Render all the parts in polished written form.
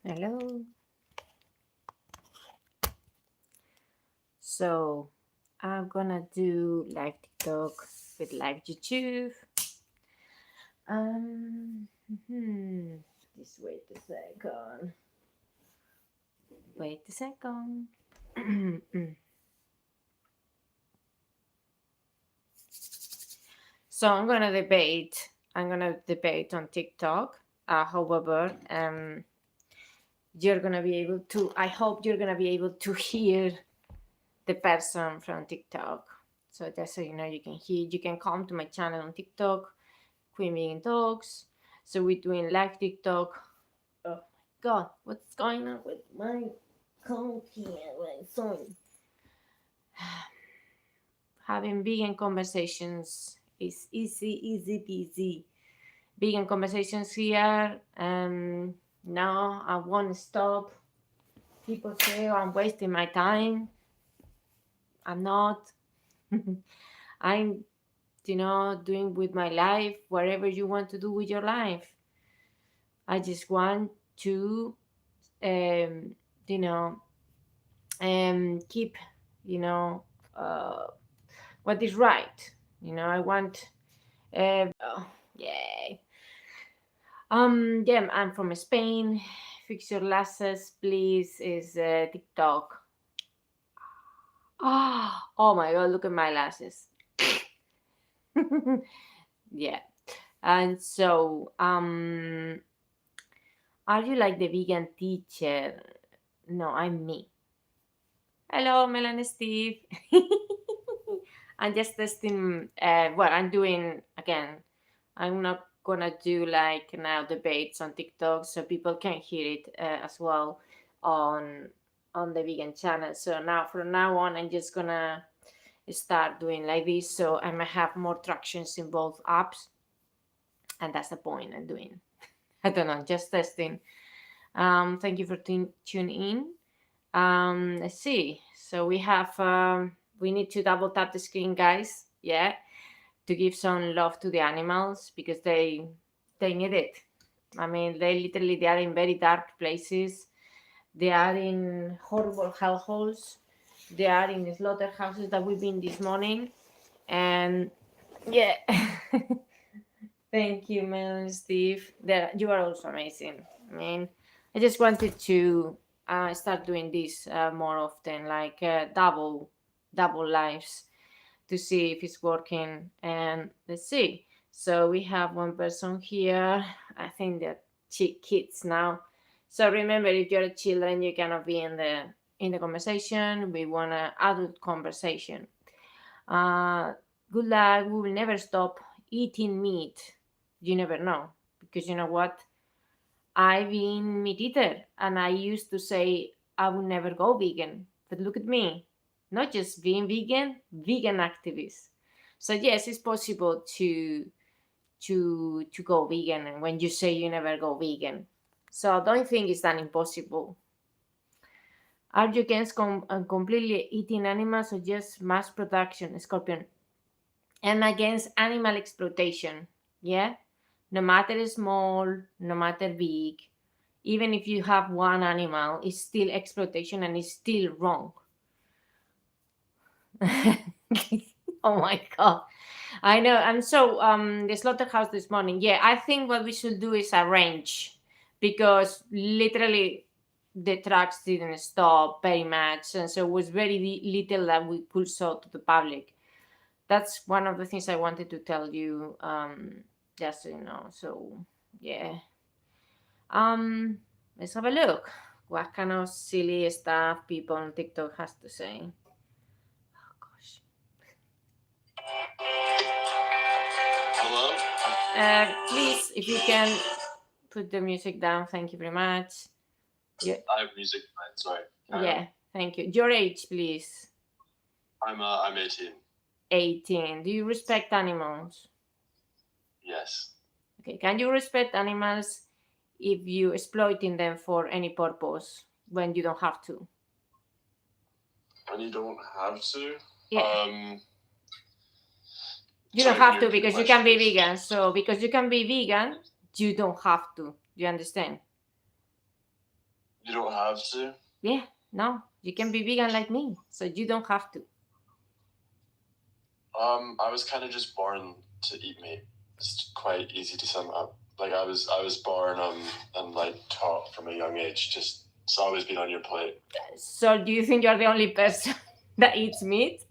Hello. So I'm gonna do live TikTok with live YouTube. Um, just wait a second. Wait a second. So I'm gonna debate on TikTok. However, you're gonna be able to. I hope you're gonna be able to hear the person from TikTok. So just so you know, you can come to my channel on TikTok, Queen Vegan Talks. So we're doing live TikTok. Oh my god, what's going on with my computer? Sorry. Having vegan conversations is easy peasy. Vegan conversations here. Now I won't stop. People say, oh, I'm wasting my time. I'm not. I'm, doing with my life whatever you want to do with your life. I just want to, um, you know, keep, you know, uh, what is right. I want, oh, yay. Yeah, I'm from Spain. Fix your glasses, please. Is TikTok. Oh my god, look at my lashes. Yeah. And so, are you like the vegan teacher? No, I'm me. Hello, Melanie Steve. I'm just testing what I'm doing again. I'm not gonna do like now debates on TikTok so people can hear it as well on the vegan channel. So now from now on, I'm just gonna start doing like this so I might have more tractions in both apps, and that's the point I'm doing. I don't know, just testing. Thank you for tuning in. Let's see. So we need to double tap the screen, guys. Yeah, to give some love to the animals because they need it. I mean, they are in very dark places. They are in horrible hellholes. They are in the slaughterhouses that we've been this morning, and yeah. Thank you, Mel and Steve. You are also amazing. I mean, I just wanted to start doing this more often, like double lives, to see if it's working. And let's see. So we have one person here. I think they're kids now. So remember, if you're children, you cannot be in the conversation. We want an adult conversation. Uh, Good luck. We will never stop eating meat. You never know. Because you know what? I've been meat eater and I used to say I would never go vegan. But look at me. Not just being vegan, vegan activist. So yes, it's possible to go vegan and when you say you never go vegan. So don't think it's that impossible. Are you against completely eating animals or just mass production, Scorpion? I'm against animal exploitation. Yeah, no matter small, no matter big, even if you have one animal, it's still exploitation and it's still wrong. Oh my god, I know. And so the slaughterhouse this morning, yeah, I think what we should do is arrange, because literally the trucks didn't stop very much, and so it was very little that we could show to the public. That's one of the things I wanted to tell you, just so you know. So yeah, let's have a look. What kind of silly stuff people on TikTok has to say? Oh gosh. Hello? Please, if you can put the music down, thank you very much. Yeah, I have music playing, sorry. Carry on. yeah, thank you. Your age, please. I'm 18. 18. Do you respect animals? Yes. Okay, can you respect animals if you exploiting them for any purpose when you don't have to? And you don't have to? Yeah, you don't Sorry, can have you to repeat the because you question, can be please? vegan. So because you can be vegan, you don't have to. You understand? You don't have to. Yeah, no, you can be vegan like me, so you don't have to. I was kind of just born to eat meat. It's quite easy to sum up. Like I was born and like taught from a young age. Just it's always been on your plate. So do you think you're the only person that eats meat?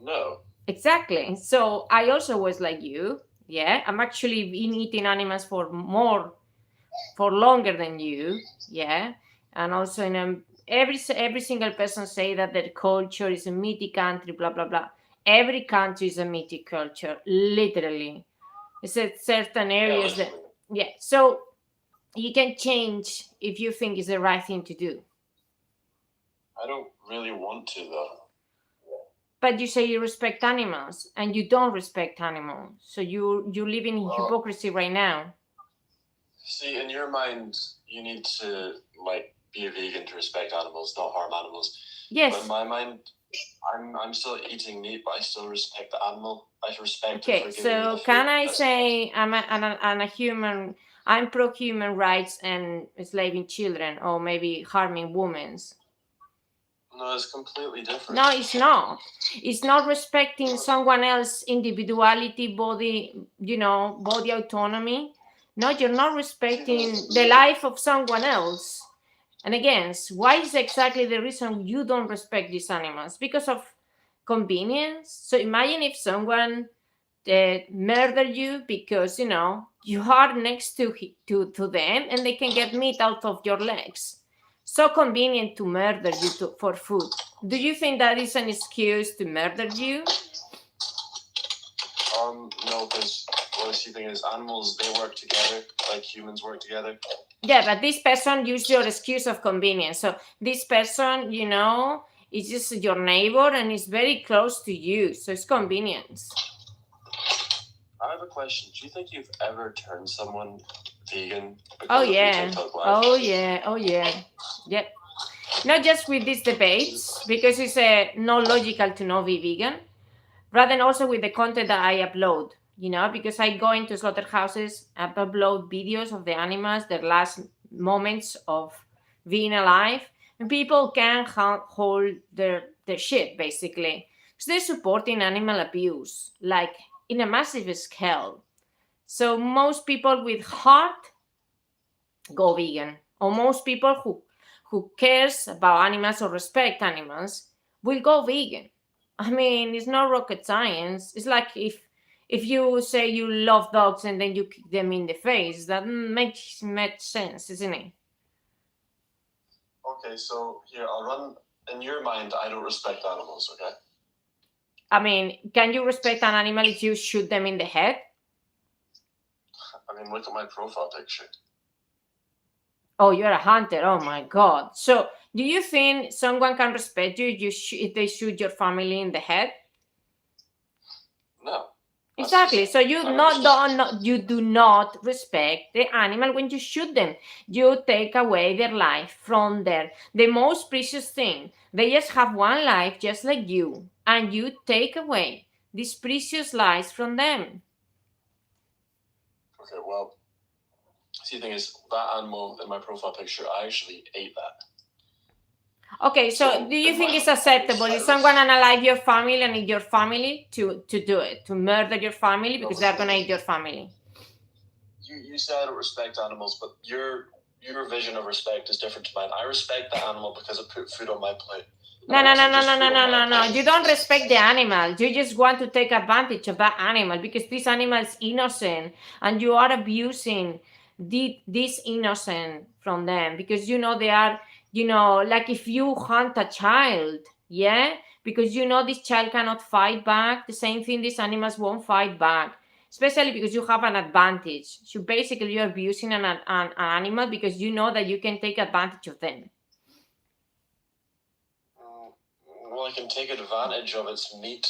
No. Exactly. So I also was like you. Yeah, I'm actually been eating animals for longer than you. Yeah, and also every single person say that their culture is a meaty country. Blah blah blah. Every country is a meaty culture, literally. It's at certain Yeah, areas that literally. yeah. So you can change if you think it's the right thing to do. I don't really want to though. But you say you respect animals and you don't respect animals, so you live in Well, hypocrisy right now. see, in your mind, you need to like be a vegan to respect animals, not harm animals. But in Yes. my mind, I'm still eating meat, but I still respect the animal. I respect it Okay. for giving me So the can food. I That's say I'm a human? I'm pro human rights and enslaving children, or maybe harming women. no, it's completely different. No, it's not. It's not respecting someone else's individuality, body autonomy. No, you're not respecting the life of someone else. And again, why is exactly the reason you don't respect these animals? Because of convenience. So imagine if someone murder you because you are next to them and they can get meat out of your legs. So convenient to murder you for food. Do you think that is an excuse to murder you? No, because what I see thing is animals, they work together like humans work together. Yeah, but this person used your excuse of convenience. So this person, is just your neighbor and is very close to you. So it's convenience. I have a question. Do you think you've ever turned someone vegan Oh because of your yeah. TikTok live? Oh yeah. Oh yeah. Yep. Not just with these debates, because it's not logical to not be vegan, rather than also with the content that I upload, because I go into slaughterhouses, I upload videos of the animals, their last moments of being alive, and people can hold their shit, basically. So they're supporting animal abuse, like in a massive scale. So most people with heart go vegan, or most people who cares about animals or respect animals will go vegan. I mean, it's not rocket science. It's like if you say you love dogs and then you kick them in the face, that makes much sense, isn't it? Okay, so here I'll run. In your mind, I don't respect animals. Okay. I mean, can you respect an animal if you shoot them in the head? I mean, look at my profile picture. Oh, you're a hunter. Oh my god. So, do you think someone can respect you if they shoot your family in the head? No. Exactly. So you you do not respect the animal when you shoot them. You take away their life from the most precious thing. They just have one life, just like you, and you take away these precious lives from them. Okay, well, see, the thing is, that animal in my profile picture, I actually ate that. Okay, so do you think it's acceptable if someone unalive your family and eat your family to do it, to murder your family because they're gonna eat your family? You say I don't respect animals, but your vision of respect is different to mine. I respect the animal because it put food on my plate. No. You don't respect the animal. You just want to take advantage of that animal because this animal is innocent and you are abusing this innocent from them because they are, like if you hunt a child, yeah, because this child cannot fight back. The same thing, these animals won't fight back, especially because you have an advantage. So basically, you're abusing an animal because you know that you can take advantage of them. Well, I can take advantage of its meat.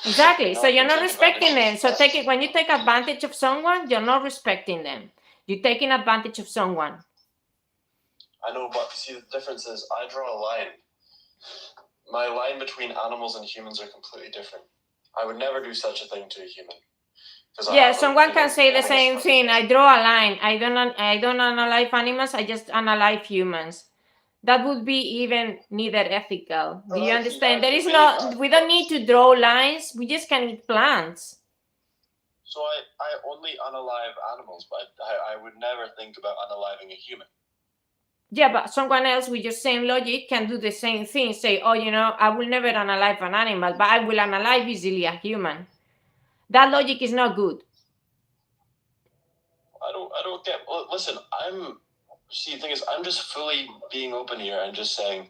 Exactly. So you're not respecting them. So when you take advantage of someone, you're not respecting them. You're taking advantage of someone. I know, but see, the difference is I draw a line. My line between animals and humans are completely different. I would never do such a thing to a human. Yeah, someone can say the same thing. I draw a line. I don't unalive animals. I just unalive humans. That would be even neither ethical. Do you understand? There is no. We don't need to draw lines. We just can eat plants. So I only unalive animals, but I would never think about unaliving a human. Yeah, but someone else with your same logic can do the same thing. Say, oh, I will never unalive an animal, but I will unalive easily a human. That logic is not good. I don't get. Listen, the thing is, I'm just fully being open here and just saying,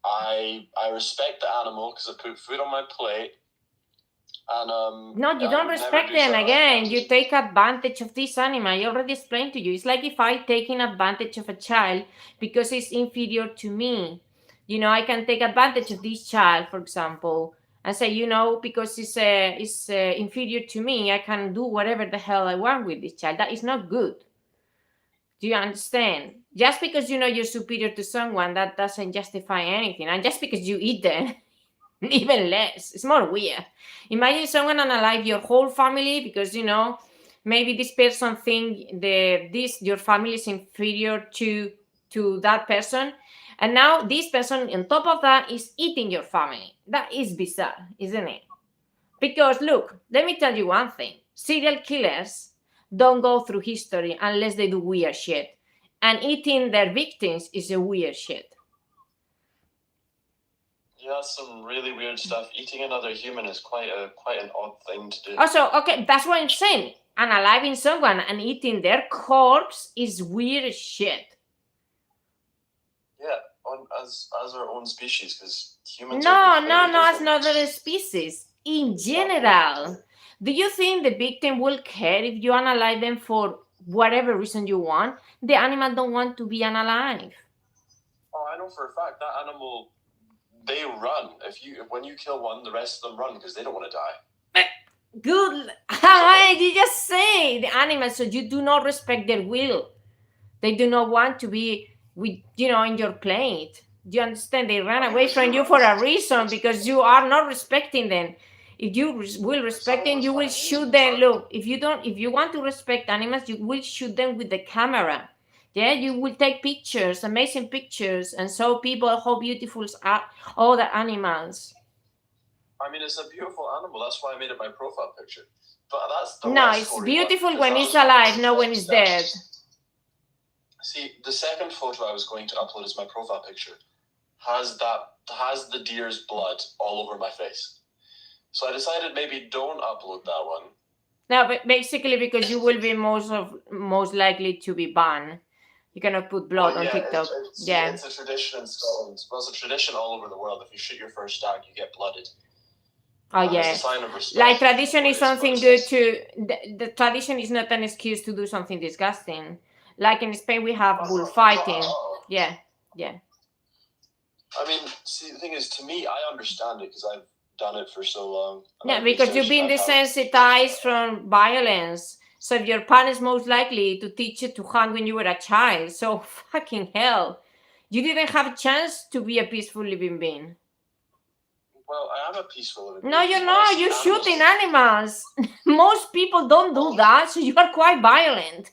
I respect the animal because I put food on my plate. And no, you don't respect them. Again, you take advantage of this animal. I already explained to you. It's like if I taking advantage of a child because it's inferior to me. I can take advantage of this child, for example, and say, because it's inferior to me, I can do whatever the hell I want with this child. That is not good. Do you understand? Just because you're superior to someone, that doesn't justify anything. And just because you eat them, even less. It's more weird. Imagine someone unalive your whole family because maybe this person think your family is inferior to that person, and now this person on top of that is eating your family. That is bizarre, isn't it? Because look, let me tell you one thing: serial killers don't go through history unless they do weird shit, and eating their victims is a weird shit. Yeah, that's some really weird stuff. Eating another human is quite an odd thing to do. Also, okay, that's what I'm saying. Unaliving someone and eating their corpse is weird shit. Yeah, as our own species, because humans. No, as another species. In general, do you think the victim will care if you unalive them for whatever reason you want? The animal don't want to be unalive. Oh, I know for a fact that animal. They run. When you kill one, the rest of them run because they don't want to die. Good. How did you just say the animals? So you do not respect their will. They do not want to be with in your plate. Do you understand? They run away from you for a reason because you are not respecting them. If you will respect them, you will shoot them. Look, if you want to respect animals, you will shoot them with the camera. Yeah, you will take pictures, amazing pictures, and show people how beautiful are all the animals. I mean, it's a beautiful animal. That's why I made it my profile picture. But that's the no, it's beautiful when it's alive, not when it's dead. See, the second photo I was going to upload as my profile picture has the deer's blood all over my face. So I decided maybe don't upload that one. No, but basically because you will be most likely to be banned. You cannot put blood on TikTok. It's a tradition in Scotland. Well, it's a tradition all over the world. If you shoot your first stag, you get blooded. Oh, yeah. It's a sign of respect. Like, tradition is something good to... The tradition is not an excuse to do something disgusting. Like in Spain, we have bullfighting. Yeah. I mean, see, the thing is, to me, I understand it because I've done it for so long. Yeah, because you've been desensitized from violence. So if your parents most likely to teach you to hunt when you were a child. So fucking hell. You didn't have a chance to be a peaceful living being. Well, I am a peaceful living being. No, you're not. You're shooting animals. Most people don't do that, so you are quite violent.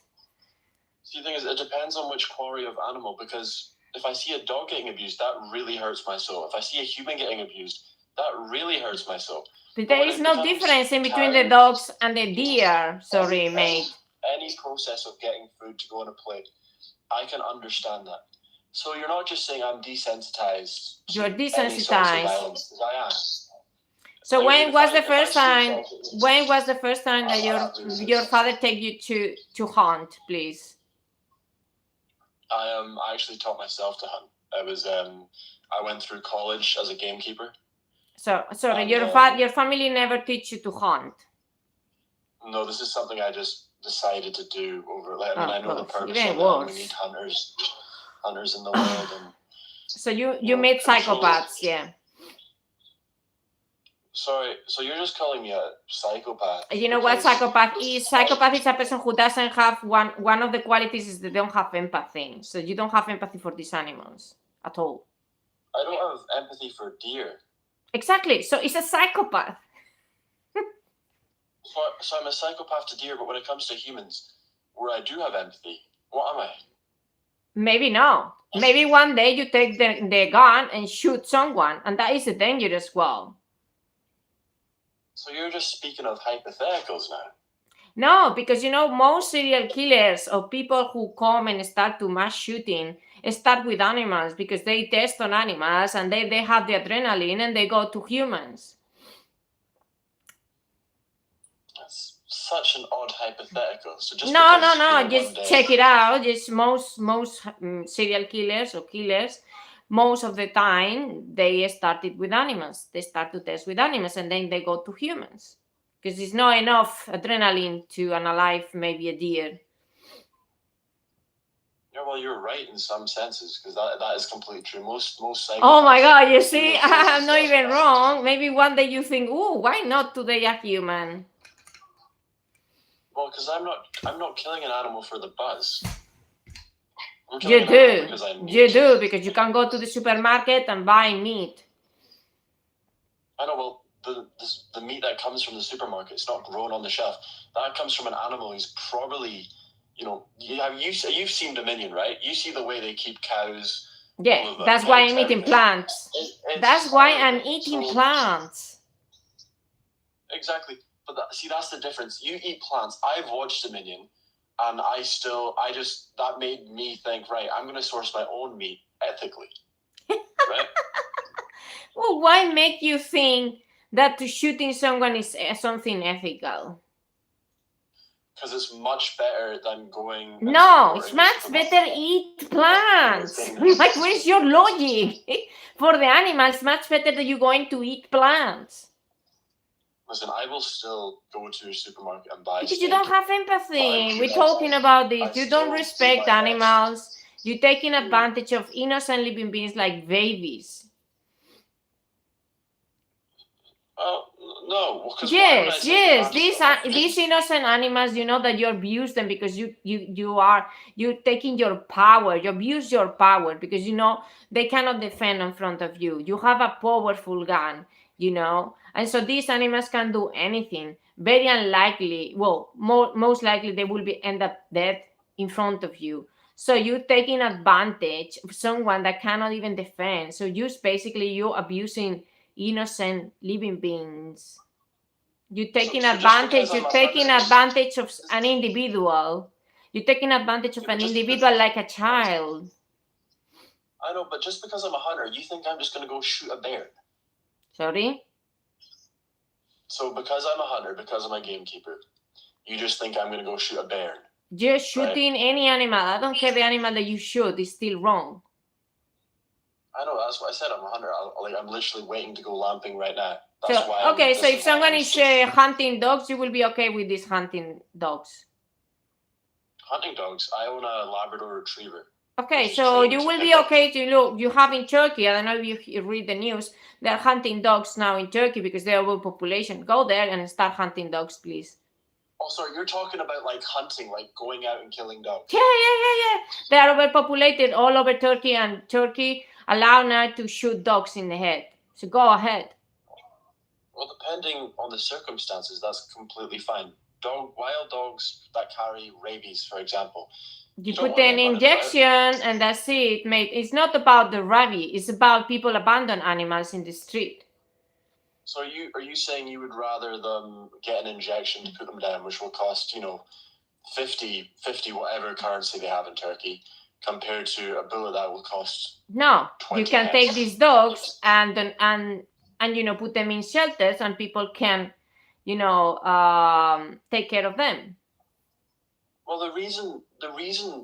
See, the thing is, it depends on which quarry of animal, because if I see a dog getting abused, that really hurts my soul. If I see a human getting abused, that really hurts my soul. But there is no difference in between the dogs and the deer. Sorry, mate. Any process of getting food to go on a plate, I can understand that. So you're not just saying I'm desensitized. You're desensitized. Violence, I am. So when was the first time? When was the first time that your father take you to hunt, please? I actually taught myself to hunt. I went through college as a gamekeeper. So sorry, your family never teach you to hunt. No, this is something I just decided to do over. I know the purpose even of worse. We need hunters in the world. And, so you made psychopaths, yeah. Sorry, so you're just calling me a psychopath? You know what psychopath is? Psychopath is a person who doesn't have one of the qualities is they don't have empathy. So you don't have empathy for these animals at all. I don't have empathy for deer. Exactly. So it's a psychopath. So I'm a psychopath to deer, but when it comes to humans, where I do have empathy, what am I? Maybe no. Maybe one day you take the gun and shoot someone, and that is a dangerous goal. So you're just speaking of hypotheticals now. No, because most serial killers or people who come and start to mass shooting start with animals because they test on animals and they have the adrenaline and they go to humans. That's such an odd hypothetical. So just No. because, Just one day, check it out. Just most serial killers or killers, most of the time they started with animals. They start to test with animals and then they go to humans because it's not enough adrenaline to unalive maybe a deer. Yeah, well, you're right in some senses because that is completely true. Most psychopaths. Oh my God! You see, serial killers I'm not and even stuff, wrong. Maybe one day you think, "Oh, why not today a human?" Well, because I'm not killing an animal for the buzz. I'm You killing an animal do. because I need You to. do because you can go to the supermarket and buy meat. I know. Well, the meat that comes from the supermarket, it's not grown on the shelf. That comes from an animal who's probably, you've seen Dominion, right? You see the way they keep cows. Yeah, that's why I'm eating everything. plants. It's That's why I'm horrible. eating So- plants. Exactly. But that's the difference. You eat plants. I've watched Dominion, and that made me think, right, I'm going to source my own meat ethically. Right? Well, why make you think that shooting someone is something ethical? Because it's much better than going. and No, it's supporting much the better eat plants. Like, where's your logic? For the animals, much better that you're going to eat plants. Listen, I will still go to a supermarket and buy Because steak. you don't have empathy. But We're talking about this. I You don't still respect do my best. animals. You're taking advantage of innocent living beings like babies. No. Yes. These innocent animals, you know that you abuse them because you're taking your power. You abuse your power because they cannot defend in front of you. You have a powerful gun, and so these animals can do anything. Very unlikely. Well, most likely they will end up dead in front of you. So you're taking advantage of someone that cannot even defend. So you're abusing innocent living beings. You're taking advantage of an individual. You're taking advantage of an individual like a child. I know, but just because I'm a hunter, you think I'm just going to go shoot a bear? Sorry? So because I'm a hunter, because I'm a gamekeeper, you just think I'm going to go shoot a bear? Just shooting any animal. I don't care the animal that you shoot. It's still wrong. I know, that's what I said. I'm a hunter. I'm literally waiting to go lamping right now. So if someone is hunting dogs, you will be okay with these hunting dogs. Hunting dogs? I own a Labrador Retriever. Okay, so you will be okay to look. You have in Turkey, I don't know if you read the news, they're hunting dogs now in Turkey because they're overpopulation. Go there and start hunting dogs, please. Oh, sorry, you're talking about like hunting, like going out and killing dogs. Yeah. They are overpopulated all over Turkey, and Turkey allow now to shoot dogs in the head. So go ahead. Well, depending on the circumstances, that's completely fine. Wild dogs that carry rabies, for example. You put an injection and that's it, mate. It's not about the rabies. It's about people abandon animals in the street. So are you saying you would rather them get an injection to put them down, which will cost, 50 whatever currency they have in Turkey, compared to a bullet that will cost? No, you can take these dogs and put them in shelters and people can, take care of them. Well, the reason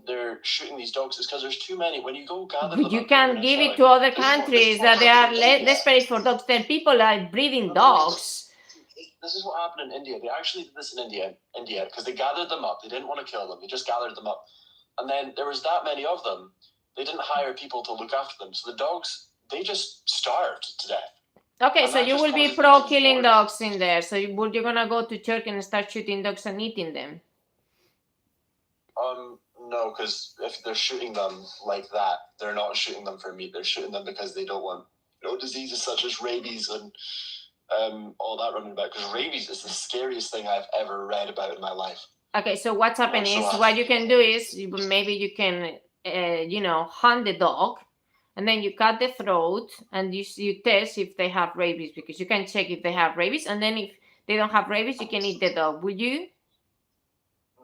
they're shooting these dogs is because there's too many. When you go gather them, you can give it to other countries that they are desperate for dogs. Then people are breeding dogs. This is what happened in India. They actually did this in India because they gathered them up. They didn't want to kill them. They just gathered them up, and then there was that many of them. They didn't hire people to look after them, so the dogs they just starved to death. Okay, so you will be pro killing dogs in there. So you're gonna go to Turkey and start shooting dogs and eating them. No, because if they're shooting them like that, they're not shooting them for meat. They're shooting them because they don't want, diseases such as rabies and all that running about, because rabies is the scariest thing I've ever read about in my life. Okay, so what's happening is what you can do is maybe you can, hunt the dog, and then you cut the throat, and you test if they have rabies, because you can check if they have rabies, and then if they don't have rabies, you can eat the dog. Would you?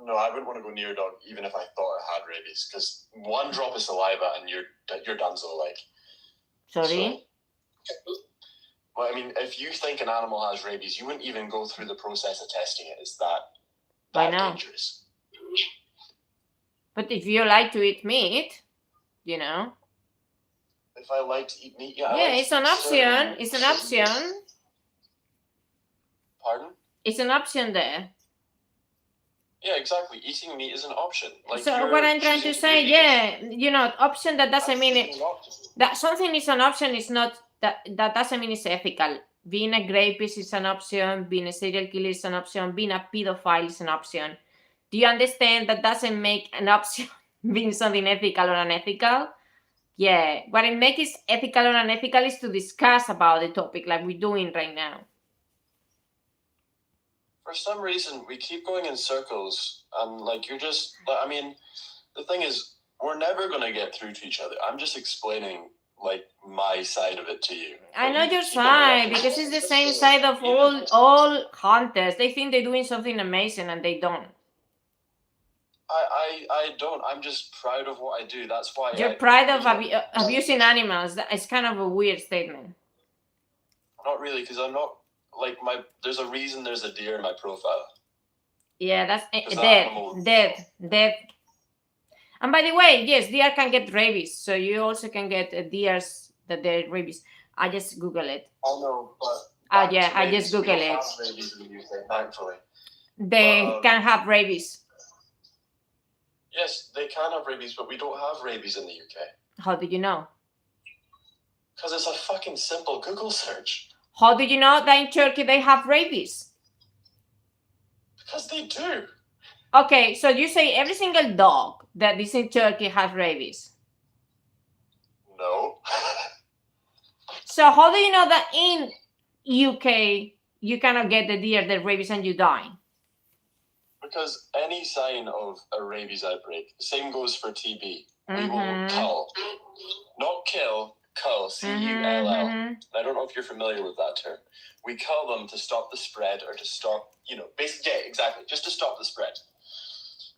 No, I wouldn't want to go near a dog, even if I thought it had rabies, because one drop of saliva and you're done. So like. Sorry. So, well, I mean, if you think an animal has rabies, you wouldn't even go through the process of testing it. It's that dangerous. But if you like to eat meat, If I like to eat meat, yeah. Yeah, it's an option. It's an option. Pardon? It's an option there. Yeah, exactly. Eating meat is an option. Like, so what I'm trying to say, option, that doesn't mean that something is an option. Is not that doesn't mean it's ethical. Being a rapist is an option. Being a serial killer is an option. Being a pedophile is an option. Do you understand that doesn't make an option being something ethical or unethical? Yeah, what it makes it ethical or unethical is to discuss about the topic like we're doing right now. For some reason, we keep going in circles, and like you're just. I mean, the thing is, we're never gonna get through to each other. I'm just explaining like my side of it to you. I know your side because it's the same side of all hunters. They think they're doing something amazing and they don't. I don't. I'm just proud of what I do. That's why. You're proud of abusing animals. It's kind of a weird statement. Not really, because I'm not like there's a reason there's a deer in my profile. Yeah, that's dead. And by the way, yes, deer can get rabies, so you also can get deers that they're rabies. I just Google it. Oh no, but yeah, I just Google it. Rabies in the UK, thankfully. They can have rabies. Yes, they can have rabies, but we don't have rabies in the UK. How do you know? Because it's a fucking simple Google search. How do you know that in Turkey they have rabies? Because they do. Okay, so you say every single dog that is in Turkey has rabies? No. So how do you know that in UK you cannot get the deer the rabies and you die? Because any sign of a rabies outbreak, the same goes for TB. We will cull. Not kill, cull, C-U-L-L. I don't know if you're familiar with that term. We cull them to stop the spread or to stop, basically, yeah, exactly, just to stop the spread.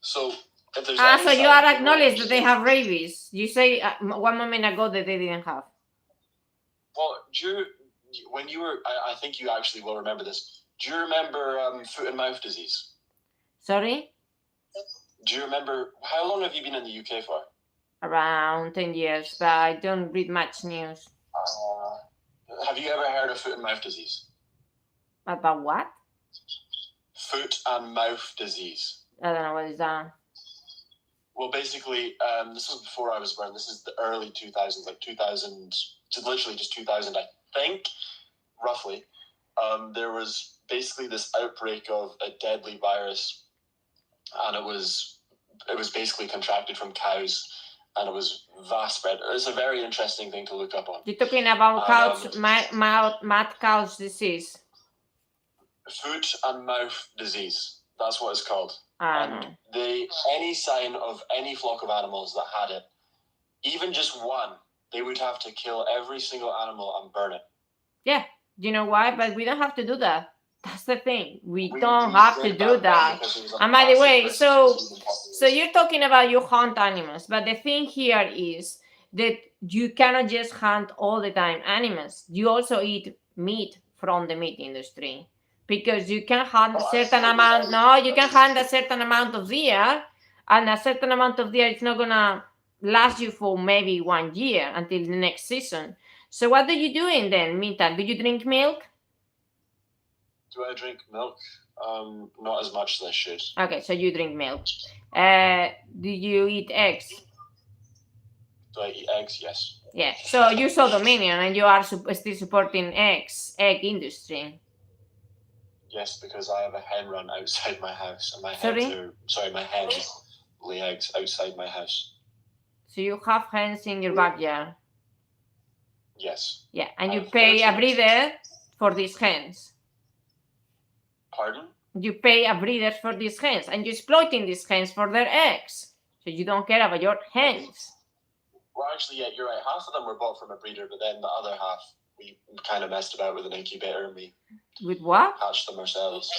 So if there's so you are acknowledged that they have rabies. You say 1 moment ago that they didn't have. Well, when you were, I think you actually will remember this. Do you remember foot and mouth disease? Sorry? Do you remember, how long have you been in the UK for? Around 10 years, but I don't read much news. Have you ever heard of foot and mouth disease? About what? Foot and mouth disease. I don't know what is that. Well, basically, this was before I was born. This is the early 2000s, like 2000, literally just 2000, I think, roughly. There was basically this outbreak of a deadly virus, and it was basically contracted from cows, and it was vast spread. It's a very interesting thing to look up on. You're talking about mad cow's disease. Foot and mouth disease. That's what it's called. And any sign of any flock of animals that had it, even just one, they would have to kill every single animal and burn it. Yeah, you know why? But we don't have to do that. That's the thing. We don't have to do that. And by the way, so you're talking about you hunt animals, but the thing here is that you cannot just hunt all the time animals. You also eat meat from the meat industry. Because you can hunt a certain amount. No, you can hunt a certain amount of deer, and a certain amount of deer is not gonna last you for maybe 1 year until the next season. So what do you do in then meantime? Do you drink milk? Do I drink milk? Not as much as I should. Okay, so you drink milk. Do you eat eggs? Do I eat eggs? Yes. Yeah. So you saw Dominion, and you are still supporting egg industry. Yes, because I have a hen run outside my house, and my hens lay eggs outside my house. So you have hens in your backyard? Yes. Yeah, and you pay a breeder for these hens. Pardon? You pay a breeder for these hens, and you're exploiting these hens for their eggs. So you don't care about your hens. Well, actually, yeah, you're right. Half of them were bought from a breeder, but then the other half, we kind of messed about with an incubator and we With what? hatched them ourselves.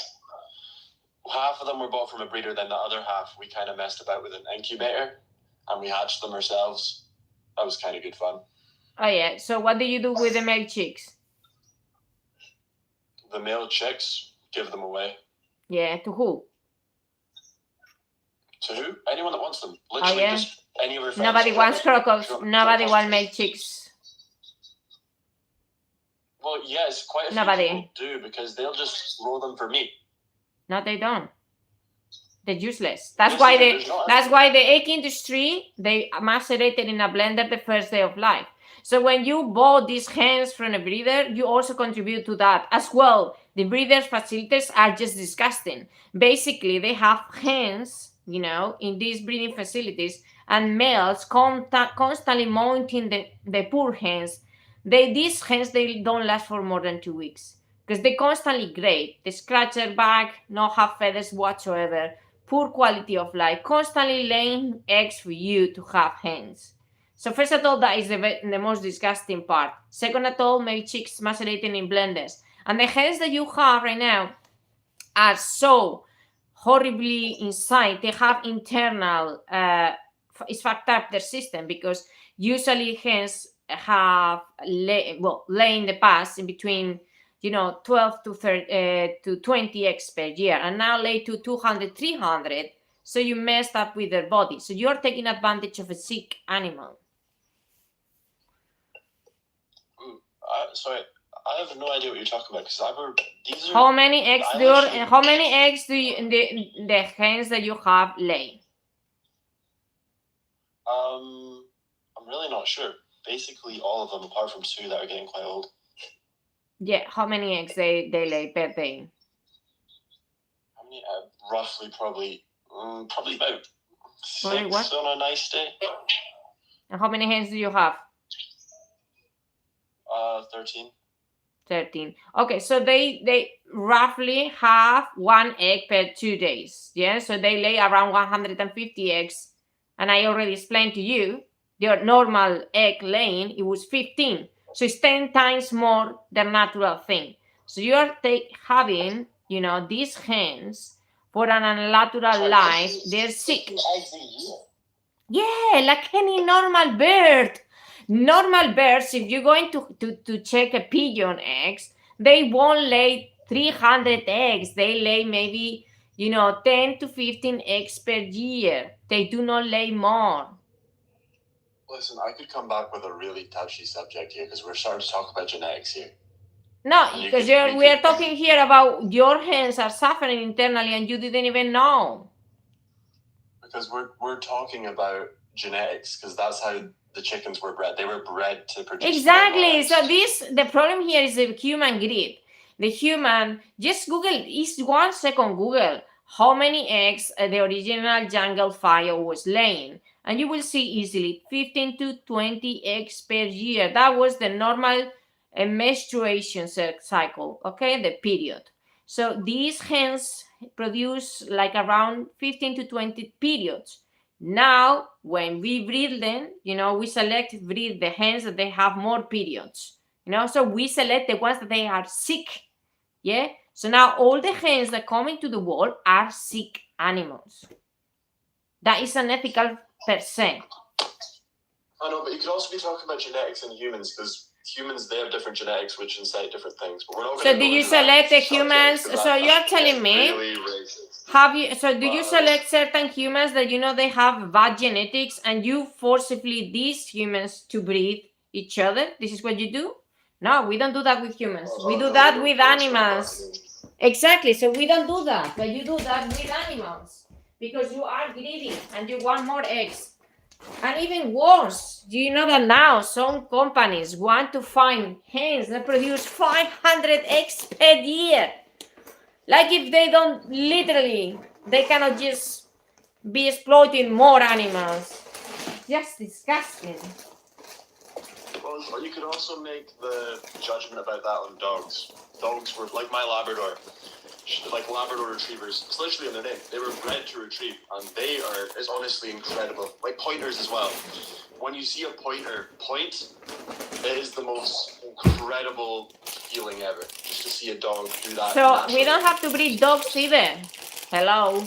Half of them were bought from a breeder, then the other half, we kind of messed about with an incubator and we hatched them ourselves. That was kind of good fun. Oh yeah. So what do you do with the male chicks? The male chicks, give them away. Yeah. To who? To who? Anyone that wants them. Literally yeah? just any of your friends. Nobody wants crocodiles. Don't- Nobody don't wants want male them. chicks. Well, yes, quite a few Nobody. people do because they'll just roll them for meat. No, they don't. They're useless. That's Yes, why there's not. That's why the egg industry, they macerated in a blender the first day of life. So when you bought these hens from a breeder, you also contribute to that as well. The breeders' facilities are just disgusting. Basically, they have hens, in these breeding facilities, and males constantly mounting the poor hens. These hens, they don't last for more than 2 weeks because they constantly grade. They scratch their back, not have feathers whatsoever, poor quality of life, constantly laying eggs for you to have hens. So first of all, that is the most disgusting part. Second of all, male chicks macerating in blenders. And the hens that you have right now are so horribly inside. They have internal, it's fucked up their system because usually hens have lay in the past in between 12 to 20 eggs per year, and now lay to 200, 300. So you messed up with their body. So you're taking advantage of a sick animal. Sorry, I have no idea what you're talking about because these are. How many eggs I do literally- how many eggs do you, the hens that you have lay? I'm really not sure. Basically, all of them, apart from two that are getting quite old. Yeah, how many eggs they lay per day? How many? Roughly, probably about Probably 6 what? on a nice day. And how many hens do you have? 13. 13. Okay, so they roughly have 1 egg per 2 days. Yeah, so they lay around 150 eggs. And I already explained to you, their normal egg laying, it was 15. So it's 10 times more than natural thing. So you're having, these hens for an unnatural life, they're sick. Eggs a year. Yeah, like any normal bird. Normal birds, if you're going to check a pigeon eggs, they won't lay 300 eggs. They lay maybe, 10 to 15 eggs per year. They do not lay more. Listen, I could come back with a really touchy subject here because we're starting to talk about genetics here. No, And you because could- we are talking here about your hens are suffering internally and you didn't even know. Because we're talking about genetics because that's how the chickens were bred. They were bred to produce. Exactly. eggs. So the problem here is the human greed. The human, just Google, is 1 second Google how many eggs the original jungle fire was laying. And you will see easily 15 to 20 eggs per year. That was the normal menstruation cycle, okay, the period. So these hens produce like around 15 to 20 periods. Now, when we breed them, we breed the hens that they have more periods. So we select the ones that they are sick. Yeah. So now all the hens that come into the world are sick animals. That is unethical per se. I know, but you could also be talking about genetics in humans because humans, they have different genetics which incite different things. But we're not. So do you select the humans? So you're telling me, really racist. do you select certain humans that they have bad genetics and you forcibly these humans to breed each other? This is what you do? No, we don't do that with humans. We do that with animals. Exactly. So we don't do that, but you do that with animals because you are greedy and you want more eggs. And even worse, do you know that now some companies want to find hens that produce 500 eggs per year? Like if they don't literally, they cannot just be exploiting more animals. Just disgusting. Well, you could also make the judgment about that on dogs. dogs were like my Labrador, like Labrador retrievers. It's literally in their name. They were bred to retrieve, and it's honestly incredible. Like pointers as well. When you see a pointer point, it is the most incredible feeling ever. Just to see a dog do that. So naturally. we don't have to breed dogs either. Hello.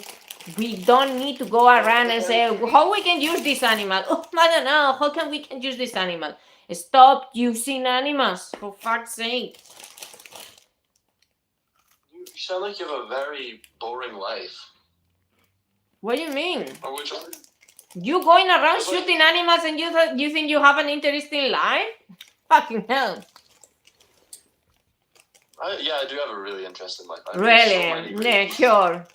We don't need to go around and say how we can use this animal. Oh, I don't know. How can we use this animal? Stop using animals, for fuck's sake. You sound like you have a very boring life. What do you mean? Or which You going around It's like- shooting animals and you think you have an interesting life? Fucking hell. I do have a really interesting life. I mean, so Really? many great Yeah, people. sure.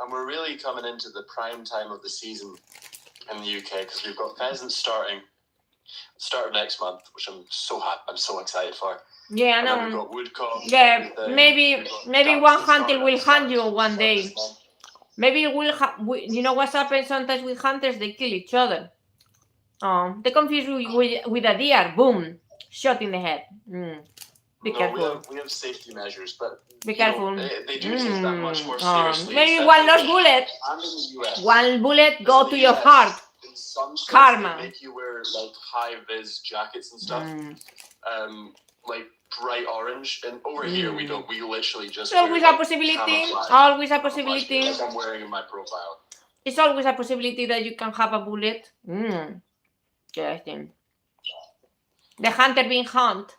And we're really coming into the prime time of the season in the UK because we've got pheasants starting start of next month, which I'm so happy. I'm so excited for. Yeah, I And then we've know. got woodcock. Yeah, everything. maybe We've got maybe ducks one and hunter stuff. will hunt you one Start day. this month. Maybe you know what's happened sometimes with hunters? They kill each other. Oh, they confuse you with a deer. Boom, shot in the head. Be No, careful. we have safety measures, but Be you know, careful. they do take that much more Oh, seriously. maybe instead one of lost the- bullet. And in the US. One bullet Because go in to the your US, heart. In some states, Karma. they make you wear like high vis jackets and stuff, like bright orange. And over here, we don't. We literally just. It's always wear, a possibility. camouflage. Always a Camouflage, possibility. like I'm wearing in my profile. It's always a possibility that you can have a bullet. Interesting. The hunter being hunt.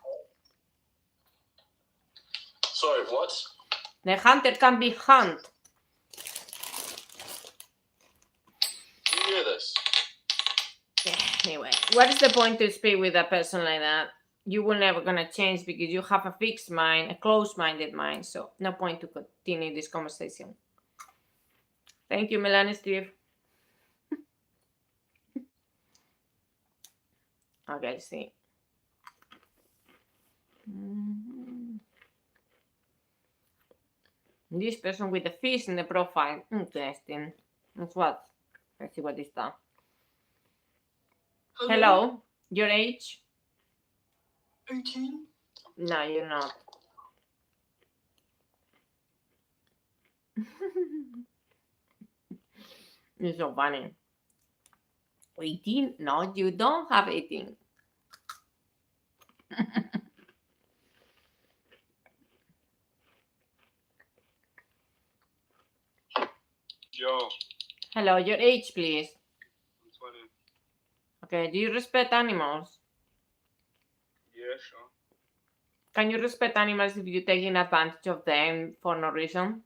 Sorry, what? The hunter can be hunt. Do you hear this? Anyway, what is the point to speak with a person like that? You will never gonna change because you have a fixed mind, a closed-minded mind. So no point to continue this conversation. Thank you, Melanie Steve. Okay, see. This person with the fish in the profile. Interesting. That's what? Let's see what is that. Hello. Your age? 18. No, you're not. You're so funny. 18? No, you don't have 18. Yo. Hello, your age, please. I'm 20. Okay, do you respect animals? Yeah, sure. Can you respect animals if you're taking advantage of them for no reason?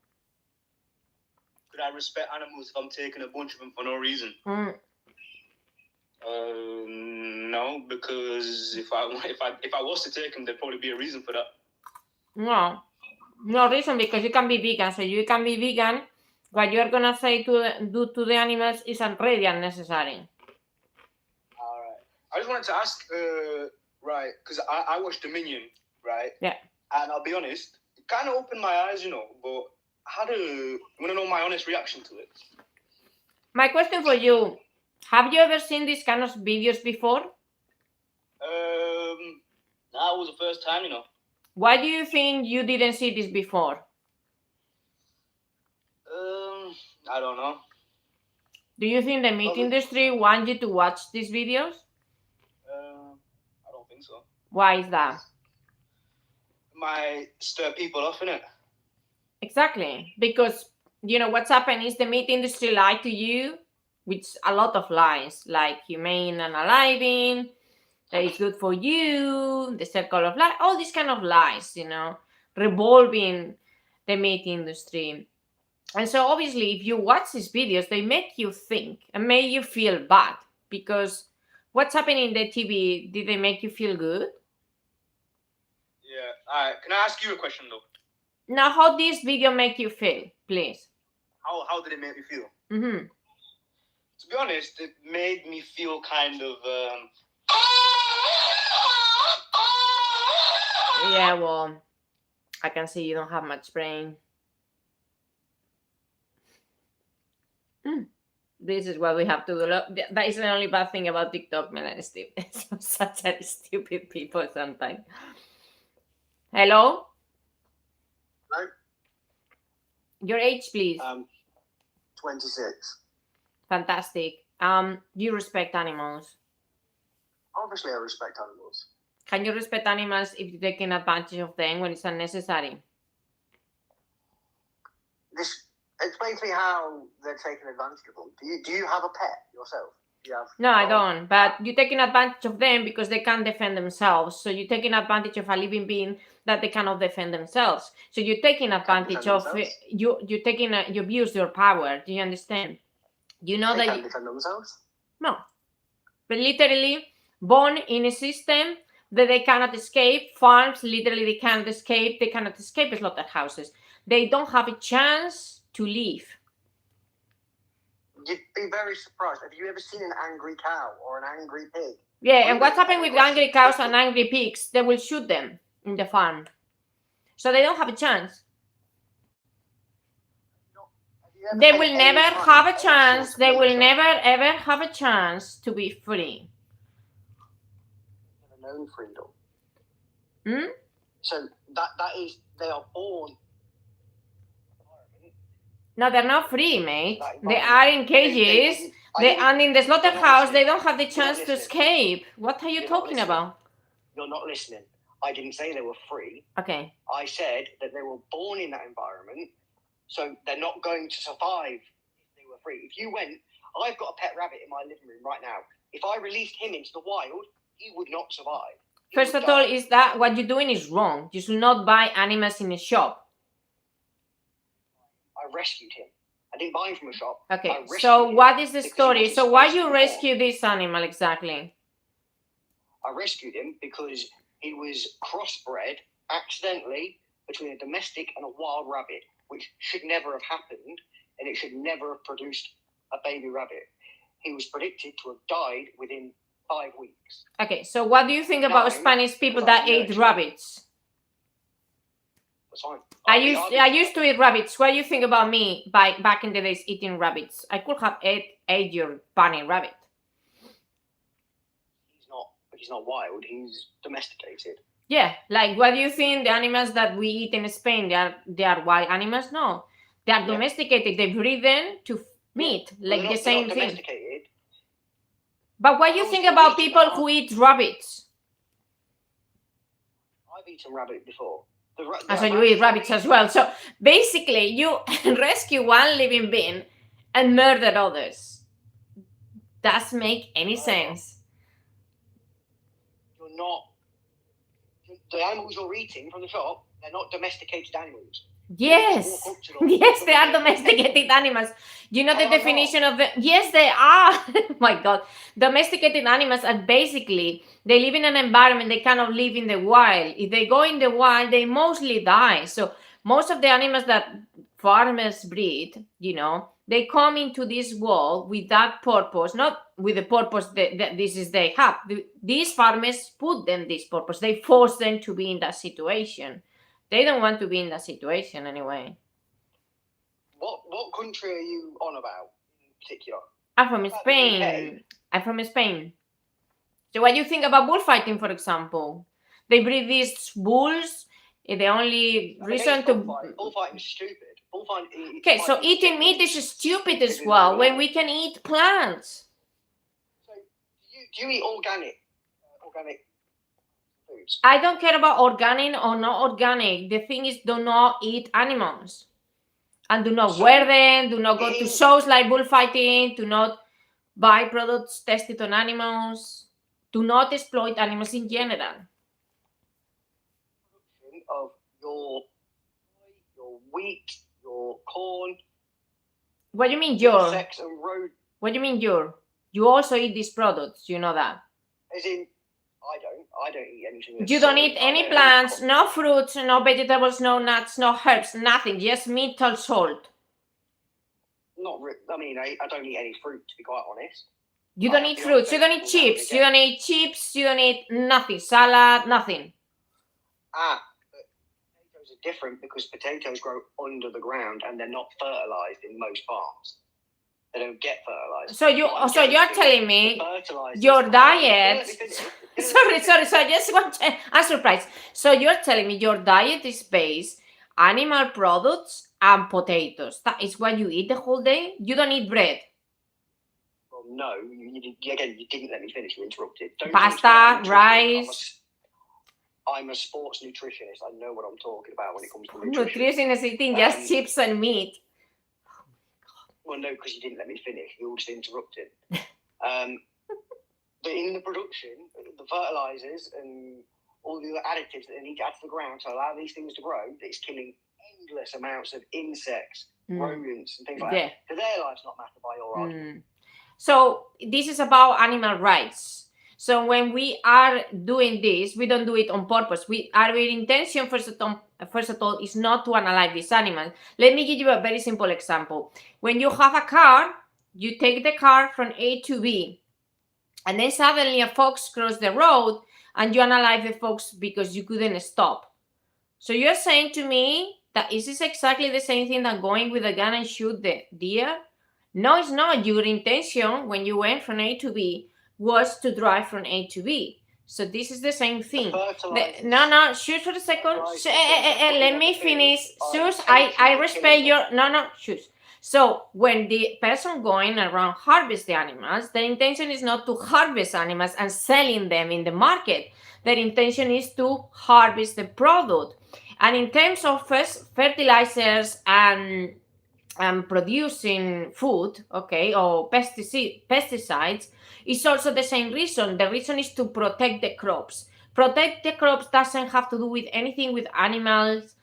Could I respect animals if I'm taking a bunch of them for no reason? No, because if I was to take them, there'd probably be a reason for that. No reason, because you can be vegan. So you can be vegan. What you're gonna say do to the animals is already unnecessary. All right. I just wanted to ask, right, because I watched Dominion, right? Yeah. And I'll be honest, it kind of opened my eyes, you know. But you want to know my honest reaction to it? My question for you: have you ever seen these kind of videos before? Nah, it was the first time, you know. Why do you think you didn't see this before? I don't know. Do you think the meat industry wants you to watch these videos? I don't think so. Why is that? Might stir people off, innit? Exactly, because you know what's happened is the meat industry lied to you with a lot of lies, like humane unaliving, that it's good for you, the circle of life, all these kind of lies, you know, revolving the meat industry. And so obviously if you watch these videos, they make you think and make you feel bad, because what's happening in the TV, did they make you feel good? Yeah. All right. Can I ask you a question though? Now, how this video make you feel, please? How did it make me feel? Mm-hmm. To be honest, it made me feel kind of Yeah, well, I can see you don't have much brain. This is what we have to do. That is the only bad thing about TikTok, Melanie Steve. Such a stupid people sometimes. Hello? Hello? Your age, please. 26. Fantastic. You respect animals. Obviously, I respect animals. Can you respect animals if you're taking advantage of them when it's unnecessary? This explain to me how they're taking advantage of them. Do you have a pet yourself? Do you have No, I dog? don't. But you're taking advantage of them because they can't defend themselves. So you're taking advantage of a living being that they cannot defend themselves. So you're taking advantage defend of themselves? you abuse your power. Do you understand? You know They that can defend themselves. no, but literally born in a system that they cannot escape. Farms, literally, they cannot escape. They cannot escape slaughterhouses. They don't have a chance to leave. You'd be very surprised. Have you ever seen an angry cow or an angry pig? Yeah, and what's happening with angry cows and angry pigs? They will shoot them in the farm. So they don't have a chance. Have you ever They paid will any never money have a for any chance. sort of They will nature? never, ever have a chance to be free. Never known freedom. Hmm? So that is they are born. No, they're not free, mate. That They environment. are in cages. And in the slaughterhouse, they don't have the chance to escape. What are you You're not talking listening. about? You're not listening. I didn't say they were free. Okay. I said that they were born in that environment, so they're not going to survive if they were free. If you went, I've got a pet rabbit in my living room right now. If I released him into the wild, he would not survive. He First would of all, die. is that what you're doing is wrong. You should not buy animals in a shop. I rescued him. I didn't buy him from a shop. Okay, I rescued so him what is the because he story? wasn't So why supposed to you be rescue this animal exactly? I rescued him because he was crossbred accidentally between a domestic and a wild rabbit, which should never have happened, and it should never have produced a baby rabbit. He was predicted to have died within 5 weeks. Okay, so what do you think about Nine, Spanish people because I that ate nurtured. rabbits? That's fine. I used to eat rabbits. What do you think about me back in the days eating rabbits? I could have ate your bunny rabbit. He's not wild. He's domesticated. Yeah, like what do you think the animals that we eat in Spain? They are wild animals? No, they are domesticated. They breed them to meat, like the same thing. Domesticated. But what do you think about people who eat rabbits? I've eaten rabbit before. So you eat rabbits as well. So basically, you rescue one living being and murder others. Doesn't make any sense. You're not. The animals you're eating from the shop, they're not domesticated animals. Yes. Yes, they are domesticated animals. You know the definition of the... Yes, they are. Oh my God. Domesticated animals are basically, they live in an environment, they cannot live in the wild. If they go in the wild, they mostly die. So most of the animals that farmers breed, you know, they come into this world with that purpose, not with the purpose that this is they have. These farmers put them this purpose. They force them to be in that situation. They don't want to be in that situation anyway. What country are you on about in particular? I'm from Spain. I'm from Spain. So what do you think about bullfighting, for example? They breed these bulls. The only reason to... Bullfighting is stupid. Okay, so eating meat is stupid as well when we can eat plants. So do you eat organic foods? I don't care about organic or not organic. The thing is, do not eat animals. And do not wear them. Do not go to shows like bullfighting. Do not buy products tested on animals. Do not exploit animals in general. Of your wheat, your corn. What do you mean your? Sex and road. What do you mean your? You also eat these products. You know that. As in, I don't eat anything. You don't eat any plants, no fruits, no vegetables, no nuts, no herbs, nothing. Just meat or salt. I mean, I don't eat any fruit, to be quite honest. You don't eat fruits. You don't eat chips. You don't eat chips. You don't eat nothing. Salad, nothing. Potatoes are different because potatoes grow under the ground and they're not fertilized in most farms. They don't get fertilizer. So you're telling me your diet. Sorry. Just one. I'm surprised. So you're telling me your diet is based animal products and potatoes. That is what you eat the whole day. You don't eat bread. Well, no, you didn't let me finish. You interrupted. Don't Pasta, rice. I'm a sports nutritionist. I know what I'm talking about when it comes to nutrition. Nutrition is eating just chips and meat. Well, no, because you didn't let me finish. You all just interrupted. But in the production, the fertilizers and all the other additives that they need to add to the ground to allow these things to grow, that is killing endless amounts of insects, rodents, and things like that. So their lives not matter by your argument. So this is about animal rights. So when we are doing this, we don't do it on purpose. Our intention, first of all, is not to unalive these animals. Let me give you a very simple example. When you have a car, you take the car from A to B, and then suddenly a fox crossed the road, and you unalive the fox because you couldn't stop. So you're saying to me that is this exactly the same thing that going with a gun and shoot the deer? No, it's not. Your intention when you went from A to B was to drive from A to B. So this is the same thing. No, shoot for a second. Let me finish. Shush, I respect your... No, shush. So when the person going around harvest the animals, their intention is not to harvest animals and selling them in the market. Their intention is to harvest the product. And in terms of fertilizers and producing food, okay, or pesticides, it's also the same reason. The reason is to protect the crops. Protect the crops doesn't have to do with anything with animals,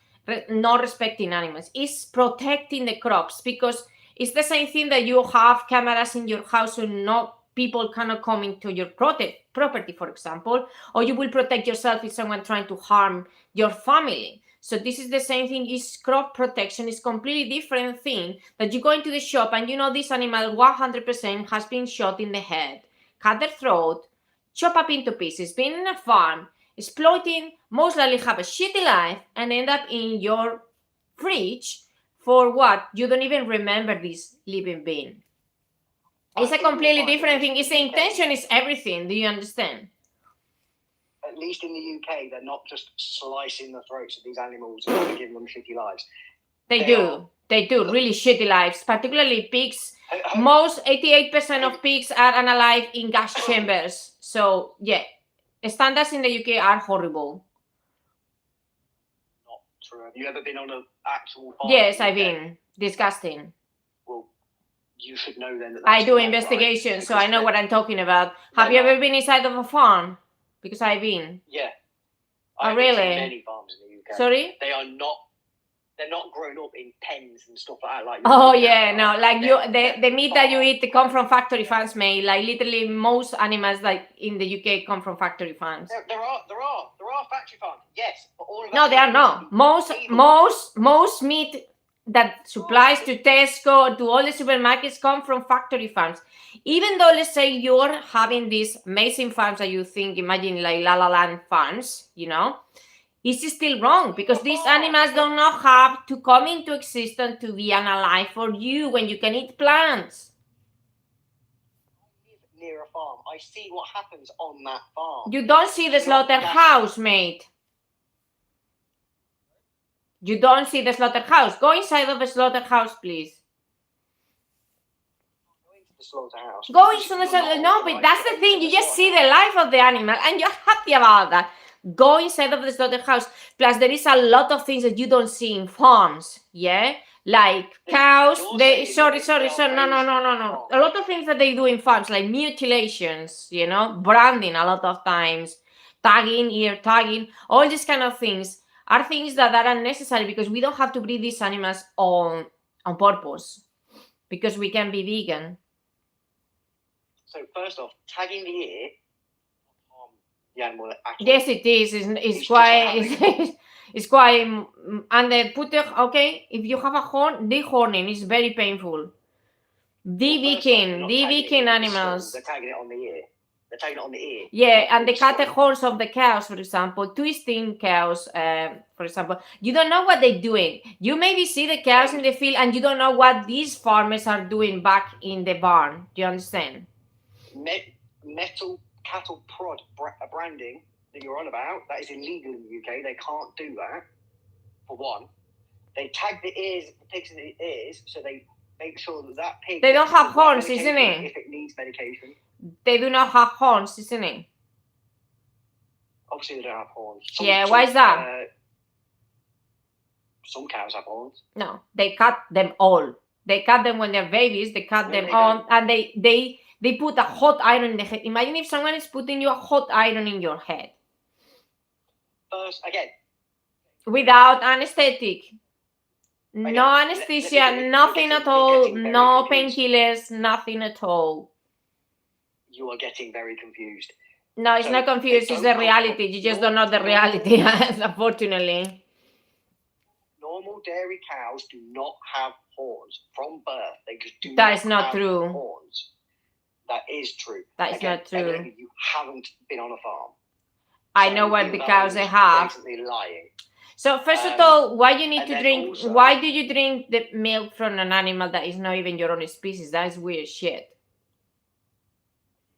not respecting animals. It's protecting the crops, because it's the same thing that you have cameras in your house so people cannot come into your property, for example, or you will protect yourself if someone trying to harm your family. So this is the same thing. Is crop protection is completely different thing that you go into the shop and you know this animal 100% has been shot in the head, cut their throat, chop up into pieces, been in a farm, exploiting, most likely have a shitty life, and end up in your fridge for what? You don't even remember this living being. It's a completely different thing. It's the intention is everything. Do you understand? At least in the UK, they're not just slicing the throats of these animals and giving them shitty lives. They do really shitty lives, particularly pigs. Most 88% of pigs are unalive in gas chambers. So yeah, standards in the UK are horrible. Not true. Have you ever been on an actual farm? Yes, I've been. Disgusting. Well, you should know then that I do investigations, so I know what I'm talking about. Have you ever been inside of a farm? Because I've been. Yeah. Oh, really? Many farms in the UK. Sorry? They're not grown up in pens and stuff like that. Like oh yeah, no, like the meat that you eat come from factory farms, mate. Like literally most animals like in the UK come from factory farms. There are factory farms. Yes, but all of no, there are not. Most meat that supplies to Tesco, to all the supermarkets come from factory farms. Even though, let's say you're having these amazing farms that you think, imagine like La La Land farms, you know, it's still wrong because these animals do not have to come into existence to be unalive for you when you can eat plants. I live near a farm. I see what happens on that farm. You don't see the slaughterhouse, mate. You don't see the slaughterhouse. Go inside of the slaughterhouse, please. Slaughterhouse. Go into the slaughterhouse. No, but that's the thing. You just see the life of the animal and you're happy about that. Go inside of the slaughterhouse. Plus, there is a lot of things that you don't see in farms. Yeah, like cows. Sorry. No. A lot of things that they do in farms, like mutilations. You know, branding. A lot of times, tagging, ear tagging, all these kind of things are things that are unnecessary because we don't have to breed these animals on purpose because we can be vegan. So first off, tagging the ear. Yes, it is. It's quite. It's quite. And they put okay. If you have a horn, dehorning is very painful. De-weaking animals. They're tagging it on the ear. They're taking it on the ear. Yeah, and they cut the Squat. horns of the cows, for example, twisting cows, for example. You don't know what they're doing. You maybe see the cows in the field and you don't know what these farmers are doing back in the barn. Do you understand? Metal cattle prod branding that you're on about, that is illegal in the UK. They can't do that, for one. They tag the pigs in the ears, so they make sure that pig... They don't gets have the right horns, isn't medication it? If it needs medication. They do not have horns, isn't it? Obviously, they don't have horns. Yeah, why is that? Some cows have horns. No, they cut them all. They cut them when they're babies. They cut No, them they on, don't. and they put a hot iron in the head. Imagine if someone is putting you a hot iron in your head First, again, without anesthetic, no Again, anesthesia, let me nothing get at to- all, getting very no confused. painkillers, nothing at all. you are getting very confused. No, it's So, not confused. they It's the don't have reality. You just no- don't know the no- reality, unfortunately. Normal dairy cows do not have horns from birth. They just do That not is not have true. horns. That is true. That is Again, not true. evidently you haven't been on a farm. I So know what you the are cows they have. basically lying. So first of Um, all, why you need and to then drink? also- Why do you drink the milk from an animal that is not even your own species? That is weird shit.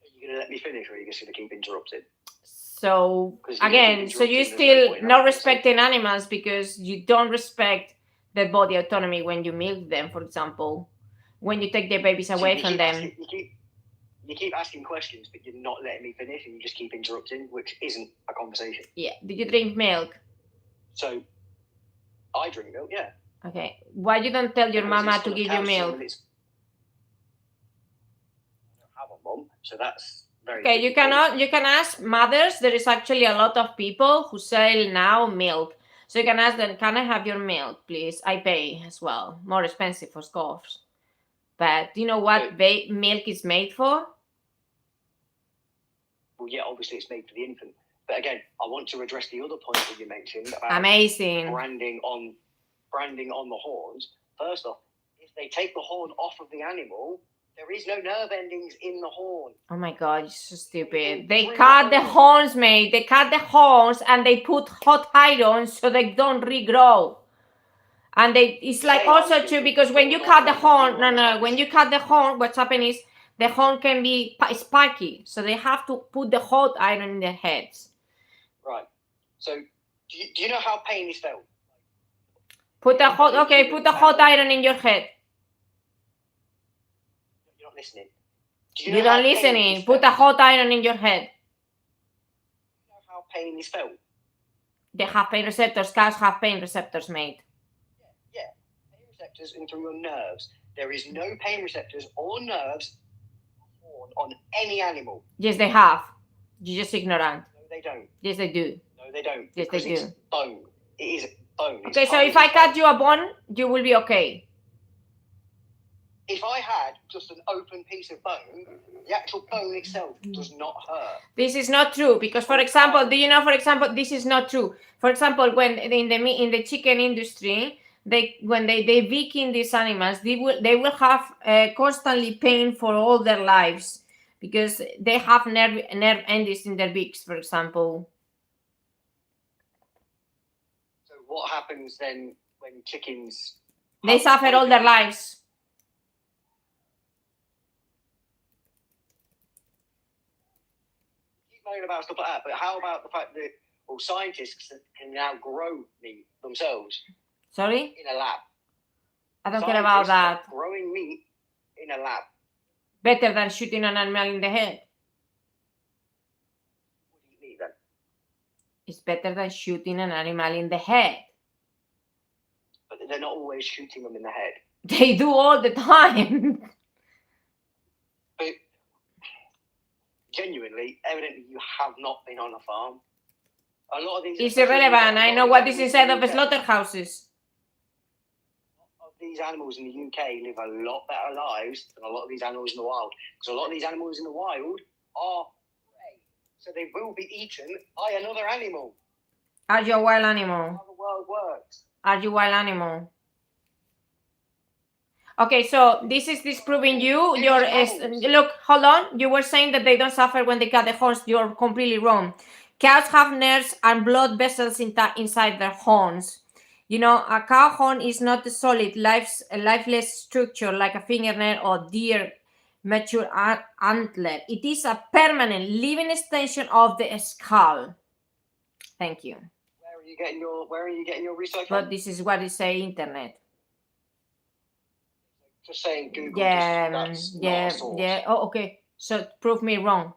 Are you going to let me finish, or are you just going to keep interrupting? So 'Cause you again, keep so you interrupting, there's no still point in not having this respecting animals because you don't respect their body autonomy when you milk them, for example, when you take their babies So away you from keep them. you keep asking questions, but you're not letting me finish, and you just keep interrupting, which isn't a conversation. Yeah. Did you drink milk? So, I drink milk, yeah. Okay. Why you don't tell your Because mama it's to full of give you calcium milk? and it's- I don't have a mum, so that's very Okay, you difficult. can ask mothers. There is actually a lot of people who sell now milk. So you can ask them, can I have your milk, please? I pay as well. More expensive, of course. But do you know what milk is made for? Well, yeah, obviously it's made for the infant. But again, I want to address the other point that you mentioned about Amazing. branding on the horns. First off, if they take the horn off of the animal, there is no nerve endings in the horn. Oh my god, you're so stupid. Mm, They really cut the horny. horns, mate. They cut the horns and they put hot iron so they don't regrow. And it's like They are also too, stupid. because when you They're cut the not horn, wrong. no, when you cut the horn, what's happening is the horn can be spiky. So they have to put the hot iron in their heads. Right. So, do you know how pain is felt? Put the hot iron in your head. You're not listening. Do You know how don't pain listen is in. Put a felt? hot iron in your head. Do you know how pain is felt? They have pain receptors. Cows have pain receptors, mate. Yeah. Pain receptors and through your nerves. There is no pain receptors or nerves on any animal. Yes, they have. You're just ignorant. No, they don't. Yes, they do. No, they don't. Yes, they Because it's do. bone. It is bone. It's Okay, so tiny if I bone. cut you a bone, you will be okay. If I had just an open piece of bone, the actual bone itself does not hurt. This is not true because, for example, do you know? For example, this is not true. For example, when in the chicken industry, when they vegan these animals, they will have constantly pain for all their lives because they have nerve endings in their beaks, for example. So what happens then when chickens? They suffer all their lives. Keep moaning about stuff like that, but how about the fact that scientists can now grow meat themselves Sorry, in a lab? I don't care about Scientists that. are growing meat in a lab. Better than shooting an animal in the head. What do you eat then? It's better than shooting an animal in the head. But they're not always shooting them in the head. They do all the time. But genuinely, evidently, you have not been on a farm. A lot of these. It's irrelevant. I know what is inside of slaughterhouses. These animals in the UK live a lot better lives than a lot of these animals in the wild. Because a lot of these animals in the wild are prey, so they will be eaten by another animal. Are you a wild animal? How the world works. Are you a wild animal? Okay, so this is disproving you. Your look, hold on. You were saying that they don't suffer when they cut the horns. You're completely wrong. Cows have nerves and blood vessels inside their horns. You know, a cow horn is not a solid, lifeless structure like a fingernail or deer mature antler. It is a permanent, living extension of the skull. Thank you. Where are you getting your research But from? this is what it say internet. Just saying Google. Yeah, that's not yeah, a source. yeah. Oh, okay. So prove me wrong.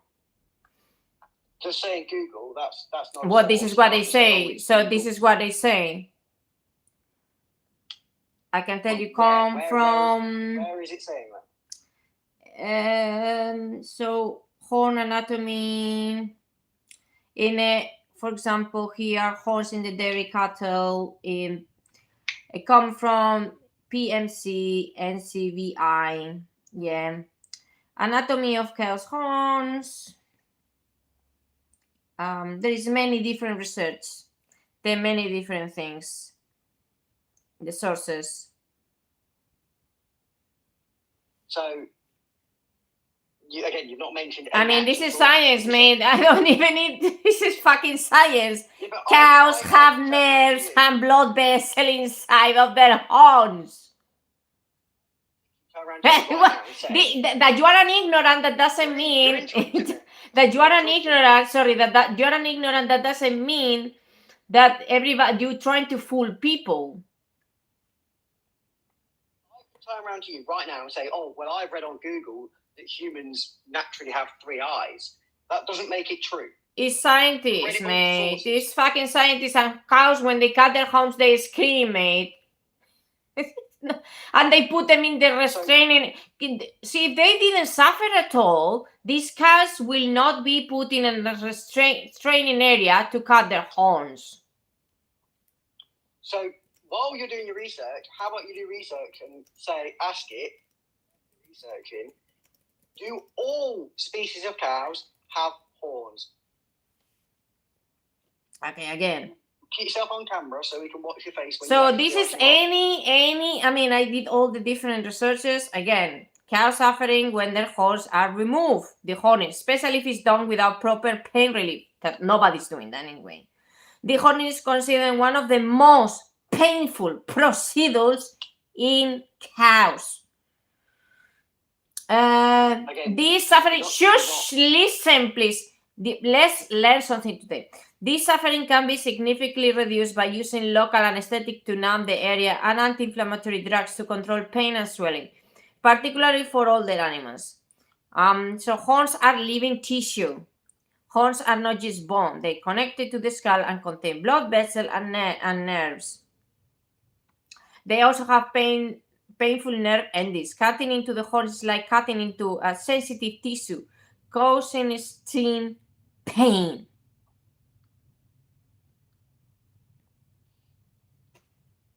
Just saying Google. That's not. a Well, this source. is what they That's just going say. with So Google. this is what they say. I can tell you Where- come where- from. Where is it saying that? So horn anatomy in a, for example, here horns in the dairy cattle. It come from PMC NCVI. Yeah, anatomy of cow's horns. There is many different research. There are many different things. The sources. So, you've not mentioned. I any mean, this actual is source. science, You mate. I don't even need. This is fucking science. said- Yeah, but Cows I have tell nerves you, and blood vessels inside of their horns. turn around to me right now and say- That you are an ignorant, that doesn't You're mean interrupting me. that you are an interrupting me. ignorant. Sorry, that you're an ignorant. That doesn't mean that everybody you trying to fool people. I can turn around to you right now and say, "Oh, well, I've read on Google that humans naturally have 3 eyes." That doesn't make it true. It's scientists, Credible mate. sources. It's fucking scientists, and cows when they cut their horns, they scream, mate. And they put them in the restraining. See, if they didn't suffer at all, these cows will not be put in a restraining area to cut their horns. So while you're doing your research, how about you do research and ask it, researching, do all species of cows have horns? Okay, again. Keep yourself on camera so we can watch your face. When So you this actually is ask them. any. I mean, I did all the different researches. Again, cow suffering when their horns are removed, the horning, especially if it's done without proper pain relief. That nobody's doing that anyway. The horning is considered one of the most painful procedures in cows. This suffering. Shush! Listen, please. Let's learn something today. This suffering can be significantly reduced by using local anesthetic to numb the area and anti-inflammatory drugs to control pain and swelling, particularly for older animals. So horns are living tissue. Horns are not just bone. They connected to the skull and contain blood vessels and nerves. They also have painful nerve endings. Cutting into the horns is like cutting into a sensitive tissue, causing extreme pain.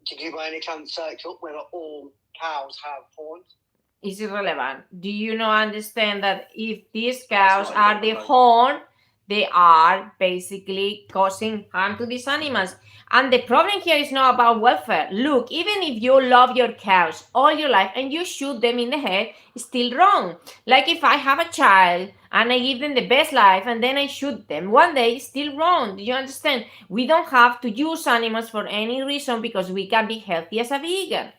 Did you by any chance search up whether all cows have horns? Is irrelevant. Do you not understand that if these cows not are the irrelevant. horn, they are basically causing harm to these animals? And the problem here is not about welfare. Look, even if you love your cows all your life and you shoot them in the head, it's still wrong. Like if I have a child and I give them the best life and then I shoot them, one day it's still wrong. Do you understand? We don't have to use animals for any reason because we can be healthy as a vegan.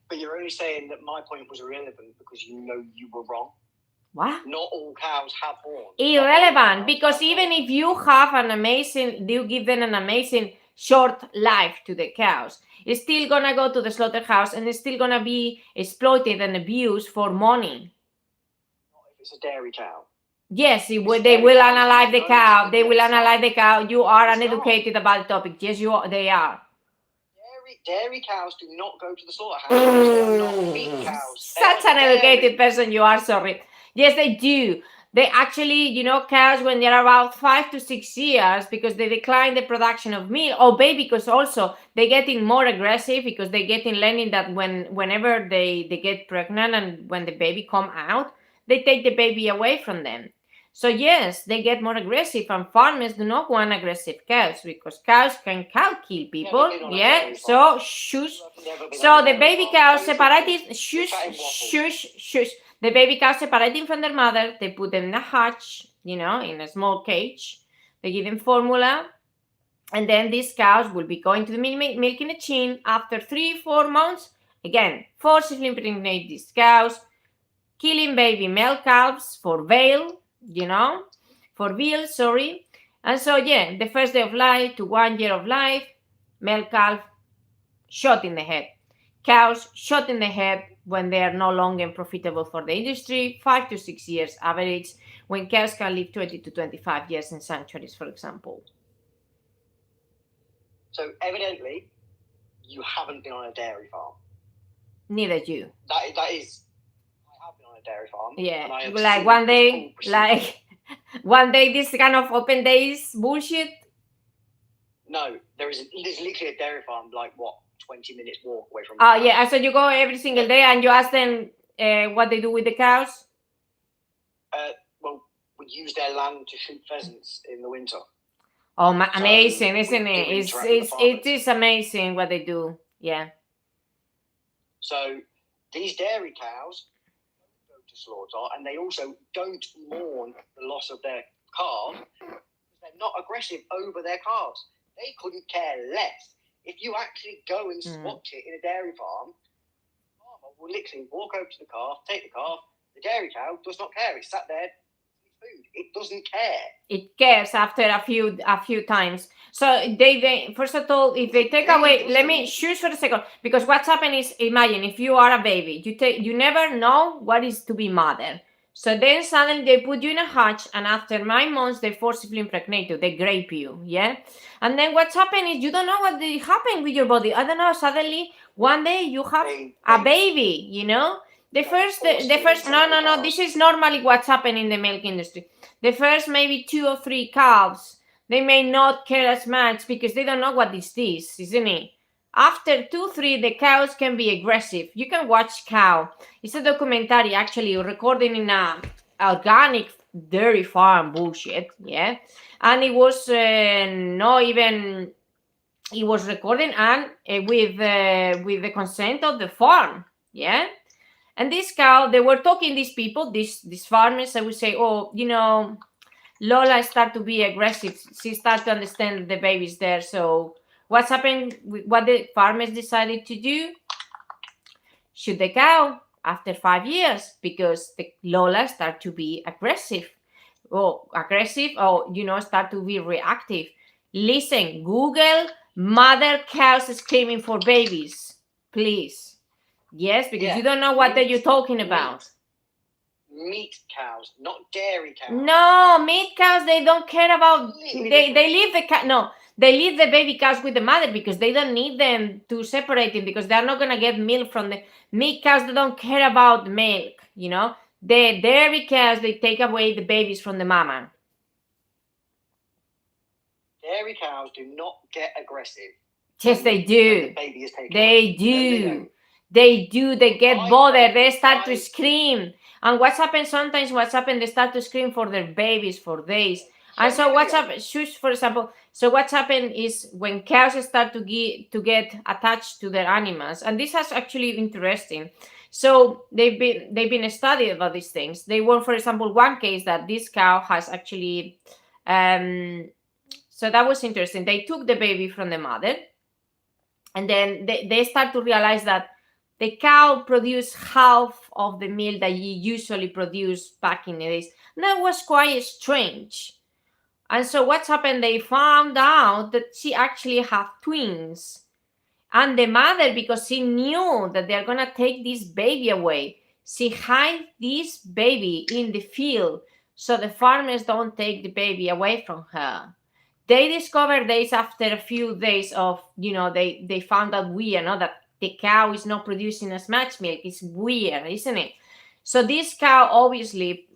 But you're only saying that my point was irrelevant because you know you were wrong. What? Not all cows have horns. Irrelevant, because even if you have you give them an amazing short life to the cows, it's still gonna go to the slaughterhouse and it's still gonna be exploited and abused for money. Not if it's a dairy cow. Yes, they will analyze the cow. They will analyze the cow. You are uneducated about the topic. Yes, they are. Dairy cows do not go to the slaughterhouse. They are not meat cows. Such an educated person you are, sorry. Yes, they do. They actually, cows when they're about 5 to 6 years, because they decline the production of milk, or baby, because also they're getting more aggressive because they're getting learning that whenever they get pregnant and when the baby come out, they take the baby away from them. So yes, they get more aggressive, and farmers do not want aggressive cows because cows can kill people. been on a Yeah. dairy So farm. shush. I've never been So on a the dairy baby farm. cows Basically, separated. you're Shush, chatting waffle. shush, shush. The baby cows separating from their mother. They put them in a hutch, in a small cage. They give them formula, and then these cows will be going to the milking machine after 3-4 months. Again, forcibly impregnate these cows, killing baby male calves for veal, sorry. And so, yeah, the first day of life to 1 year of life, male calf shot in the head. Cows shot in the head when they are no longer profitable for the industry, 5 to 6 years average, when cows can live 20 to 25 years in sanctuaries, for example. So evidently, you haven't been on a dairy farm. Neither you. That is, I have been on a dairy farm. Yeah, and I have like seen one the day, full procedure. like one day, this kind of open days bullshit. No, there's literally a dairy farm, like what, 20 minutes walk away from. Oh the yeah, house. so you go every single day and you ask them what they do with the cows. Well, we use their land to shoot pheasants in the winter. Oh, So amazing, isn't we it? do It's, interact with it's the it farmers. is amazing what they do. Yeah. So these dairy cows don't go to slaughter, and they also don't mourn the loss of their calf because they're not aggressive over their calves. They couldn't care less. If you actually go and watch it in a dairy farm, the farmer will literally walk over to the calf, take the calf. The dairy cow does not care. It's sat there eating food. It doesn't care. It cares after a few times. So they first of all, if they take away, let me choose for a second, because what's happened is, imagine if you are a baby, you never know what is to be mother. So then suddenly they put you in a hutch, and after 9 months they forcibly impregnate you, they grape you, yeah. And then what's happened is you don't know what happened with your body. I don't know. Suddenly one day you have a baby, The first, no. This is normally what's happening in the milk industry. The first maybe 2 or 3 calves, they may not care as much because they don't know what is this, isn't it? After 2, 3, the cows can be aggressive. You can watch Cow. It's a documentary actually recorded in a organic dairy farm bullshit, yeah. And it was not even. It was recorded and with the consent of the farm, yeah. And this cow, they were talking, these people, these farmers, I would say, oh, Lola start to be aggressive. She start to understand the baby's there. So what's happened, what the farmers decided to do? Shoot the cow after 5 years because the Lola start to be aggressive. Or start to be reactive. Listen, Google mother cows screaming for babies, please. Yes, because you don't know what you're talking about. Meat cows, not dairy cows. No, meat cows, they don't care about. They leave they leave the baby cows with the mother because they don't need them to separate them because they're not gonna get milk from the meat cows. They don't care about milk, The dairy cows, they take away the babies from the mama. Dairy cows do not get aggressive. Yes, they do. The baby is taken They do. They do. They get bothered. They start to scream. And what's happened sometimes? They start to scream for their babies for days. And so what's happened? For example. So what's happened is when cows start to get attached to their animals, and this is actually interesting. So they've been studying about these things. They were, for example, one case that this cow has actually. So that was interesting. They took the baby from the mother, and then they start to realize that the cow produced half of the milk that you usually produce back in the days. And that was quite strange. And so what's happened? They found out that she actually had twins. And the mother, because she knew that they're going to take this baby away, she hid this baby in the field so the farmers don't take the baby away from her. They discovered days after a few days of, they found out weird, that the cow is not producing as much milk. It's weird, isn't it? So this cow obviously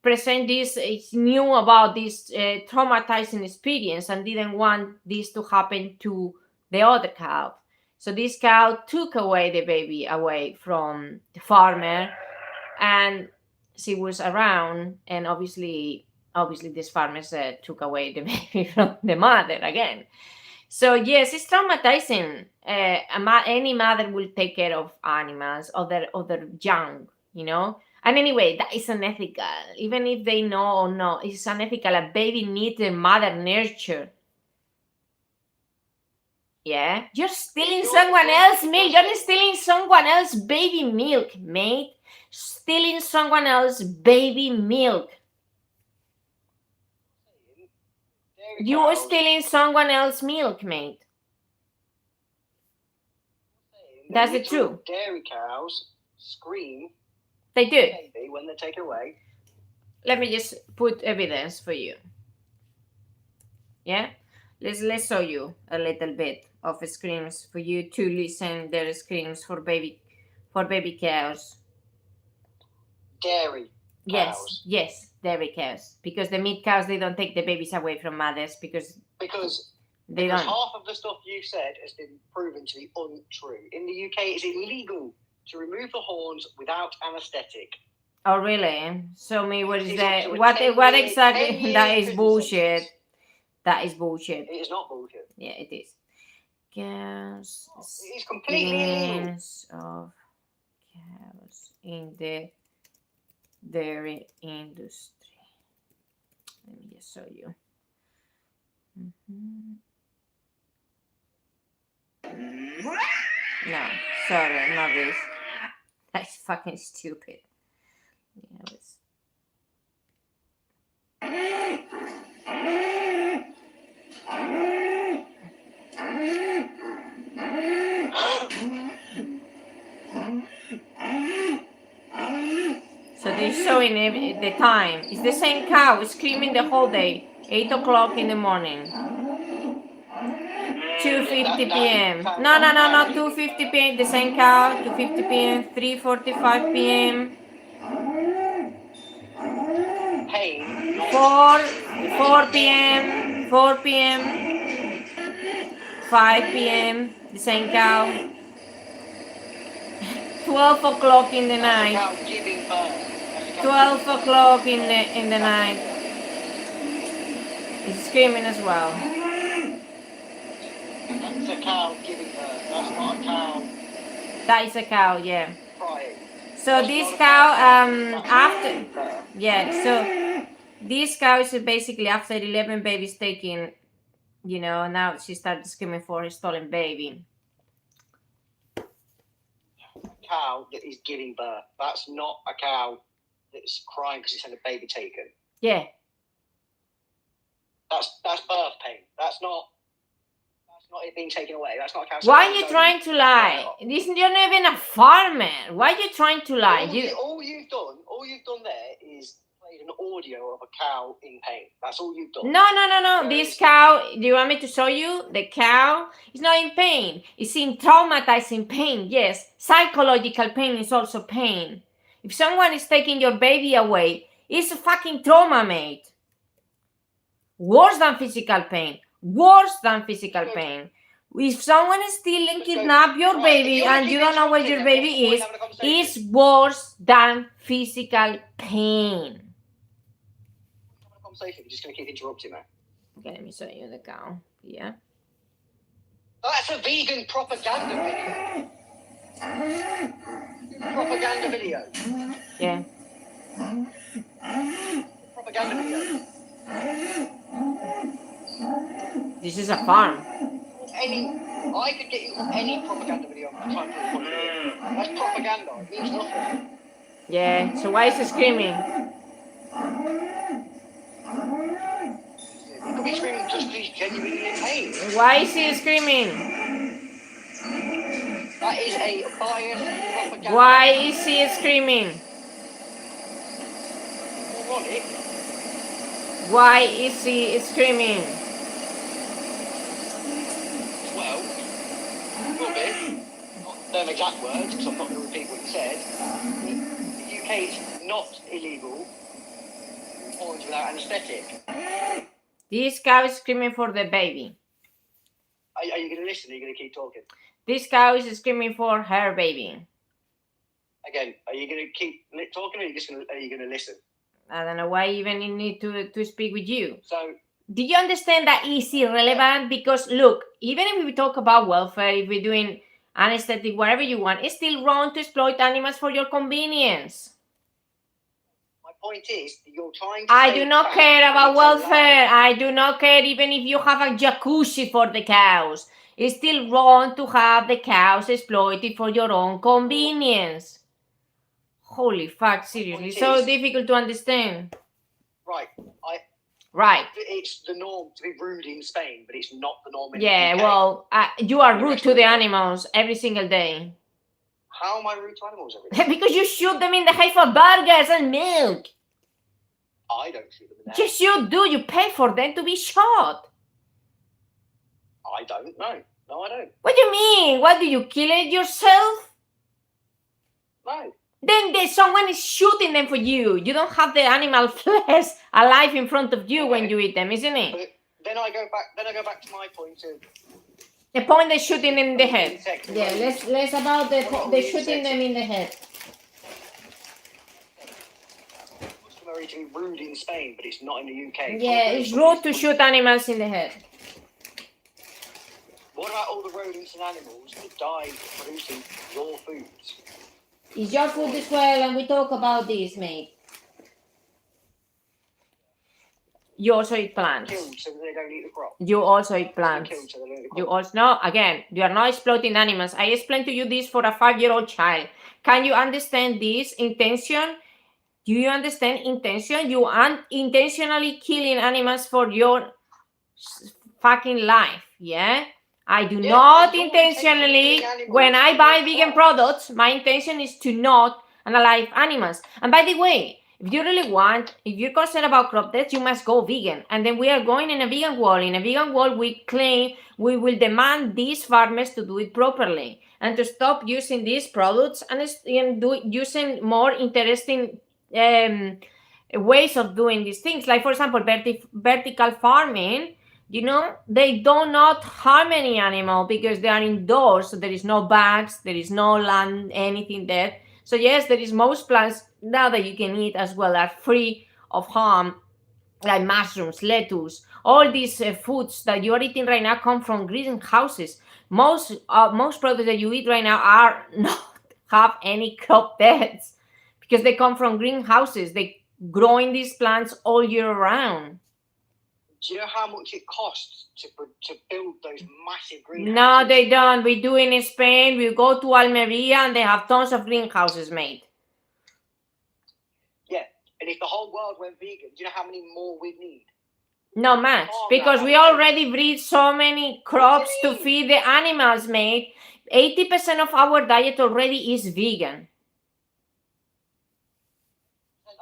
knew about this traumatizing experience and didn't want this to happen to the other cow. So this cow took away the baby away from the farmer, and she was around, and obviously obviously these farmers took away the baby from the mother again. So yes, it's traumatizing. Any mother will take care of animals, other young, you know. And anyway, that is unethical. Even if they know or not, it's unethical. A baby needs a mother nurture. Yeah, you're stealing someone else's milk. You're stealing someone else's baby milk, mate. Stealing someone else's baby milk. You are stealing someone else's milk, mate. That's the truth. Dairy cows scream. They do. Baby when they're taken away. Let me just put evidence for you. Yeah, let's show you a little bit of screams for you to listen. Their screams for baby cows. Dairy. Cows. Yes, dairy cows. Because the meat cows, they don't take the babies away from mothers because they don't. Half of the stuff you said has been proven to be untrue. In the UK, it's illegal to remove the horns without anaesthetic. Oh, really? Show me what is that? What exactly? That is bullshit. That is bullshit. It is not bullshit. Yeah, it is. Cows. It's completely illegal. Of cows in the dairy industry. Let me just show you. No, sorry, not this. That's fucking stupid. Yeah, so they're showing the time. It's the same cow screaming the whole day. 8 o'clock in the morning. 2:50 p.m. No, 2:50 p.m. The same cow. 2:50 p.m. 3:45 p.m. 4 p.m. 4 p.m. 5 p.m. The same cow. 12 o'clock in the night. 12 o'clock in the night. It's screaming as well. That's a cow giving birth. That's not a cow. That is a cow, yeah. Crying. So this cow, so this cow is basically after 11 babies taken, you know, now she started screaming for her stolen baby. Cow that is giving birth. That's not a cow that's crying because it's had a baby taken. Yeah. That's birth pain. That's not it being taken away. That's not a cow. Why are you trying to lie? You're not even a farmer. Why are you trying to lie? All you've done there is played an audio of a cow in pain. That's all you've done. No. This cow, do you want me to show you? The cow is not in pain. It's in traumatizing pain. Yes, psychological pain is also pain. If someone is taking your baby away, it's a fucking trauma, mate. Worse than physical pain. If someone is stealing, kidnap your baby and you don't know where your baby is, it's worse than physical pain. Conversation. You're just going to keep interrupting me. Okay, let me show you the cow. Yeah. That's a vegan propaganda video. Yeah. Propaganda video. This is a farm. I could get you any propaganda video on time for that's propaganda. It means nothing. Yeah. So why is he screaming? He could be screaming just because he's genuinely in pain. Why is he screaming? That is a biased propaganda. Why is he screaming? Moronic. Why is he screaming? Well, not them exact words, because I'm not going to repeat what you said. In the UK, it's not illegal horns without anaesthetic. This cow is screaming for the baby. Are you going to listen or are you going to keep talking? This cow is screaming for her baby. Again, are you going to keep talking or are you going to listen? I don't know why even you need to speak with you. So Do you understand that is irrelevant? Because look, even if we talk about welfare, if we're doing anesthetic, whatever you want, it's still wrong to exploit animals for your convenience. my point is, that you're trying to. I save do not cats, care but about it's allowed. welfare. I do not care even if you have a jacuzzi for the cows. It's still wrong to have the cows exploited for your own convenience. Holy fuck, seriously, point so is- difficult to understand. Right. Right. It's the norm to be rude in Spain, but it's not the norm in the Yeah, UK. well, you are The rude rest to of the the world. animals every single day. How am I rude to animals every day? Because you shoot them in the head for burgers and milk. I don't shoot them in the head. Yes, you do. You pay for them to be shot. I don't. No, I don't. What do you mean? What do you kill it yourself? No. Then someone is shooting them for you. You don't have the animal flesh alive in front of you when you eat them, isn't it? But then I go back to my point of The point is shooting in the head. insects. Yeah, less about the shooting them in the head. It's customary to be rude in Spain, but it's not in the UK. Yeah, it's rude to shoot animals in the head. What about all the rodents and animals that die producing your foods? It's your food as well, and we talk about this, mate. You also eat plants. Killed so that they don't eat the crop. You also eat They're plants. killed so they don't eat the crop. You also no. Again, you are not exploiting animals. I explained to you this for a 5-year-old child. Can you understand this intention? Do you understand intention? You are intentionally killing animals for your fucking life. Yeah. I do Yeah, not but you're intentionally, intentionally killing when I animals buy for vegan your products, my intention is to not unalive animals. And by the way, if you really want, if you're concerned about crop deaths, you must go vegan. And then we are going in a vegan wall. In a vegan wall, we claim we will demand these farmers to do it properly and to stop using these products and using more interesting ways of doing these things. Like, for example, vertical farming. You know, they do not harm any animal because they are indoors, so there is no bugs, there is no land, anything there. So yes, there is most plants now that you can eat as well are free of harm, like mushrooms, lettuce. All these foods that you are eating right now come from greenhouses. Most products that you eat right now are not have any crop deaths because they come from greenhouses. They growing these plants all year round. Do you know how much it costs to build those massive greenhouses? No, they don't. We do in Spain. We go to Almeria and they have tons of greenhouses made. Yeah, and if the whole world went vegan, do you know how many more we'd need? Not much, Oh, because no. we already breed so many crops do to you mean? feed the animals, mate. 80% of our diet already is vegan.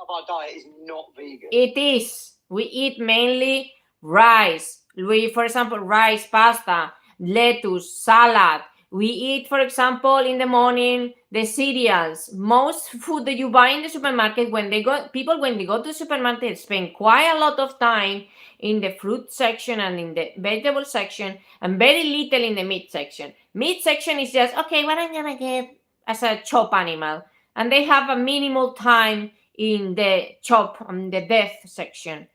Of our diet is not vegan. It is. We eat mainly rice. For example, rice, pasta, lettuce, salad. We eat, for example, in the morning, the cereals. Most food that you buy in the supermarket, when they go to the supermarket, spend quite a lot of time in the fruit section and in the vegetable section, and very little in the meat section. Meat section is just, okay, what I'm gonna get as a chop animal. And they have a minimal time in the the death section.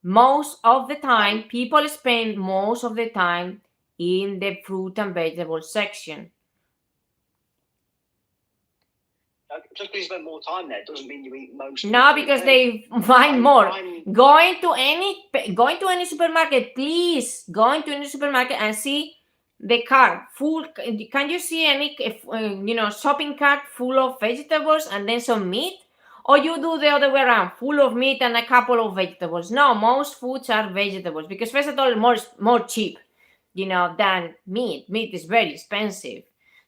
Most of the time, people spend most of the time in the fruit and vegetable section. Just because you spend more time there doesn't mean you eat most. No, because they find more. Going to any supermarket, please go into any supermarket and see the cart full. Can you see any shopping cart full of vegetables and then some meat? Or you do the other way around, full of meat and a couple of vegetables? No, most foods are vegetables because first of all, more cheap, than meat. Meat is very expensive.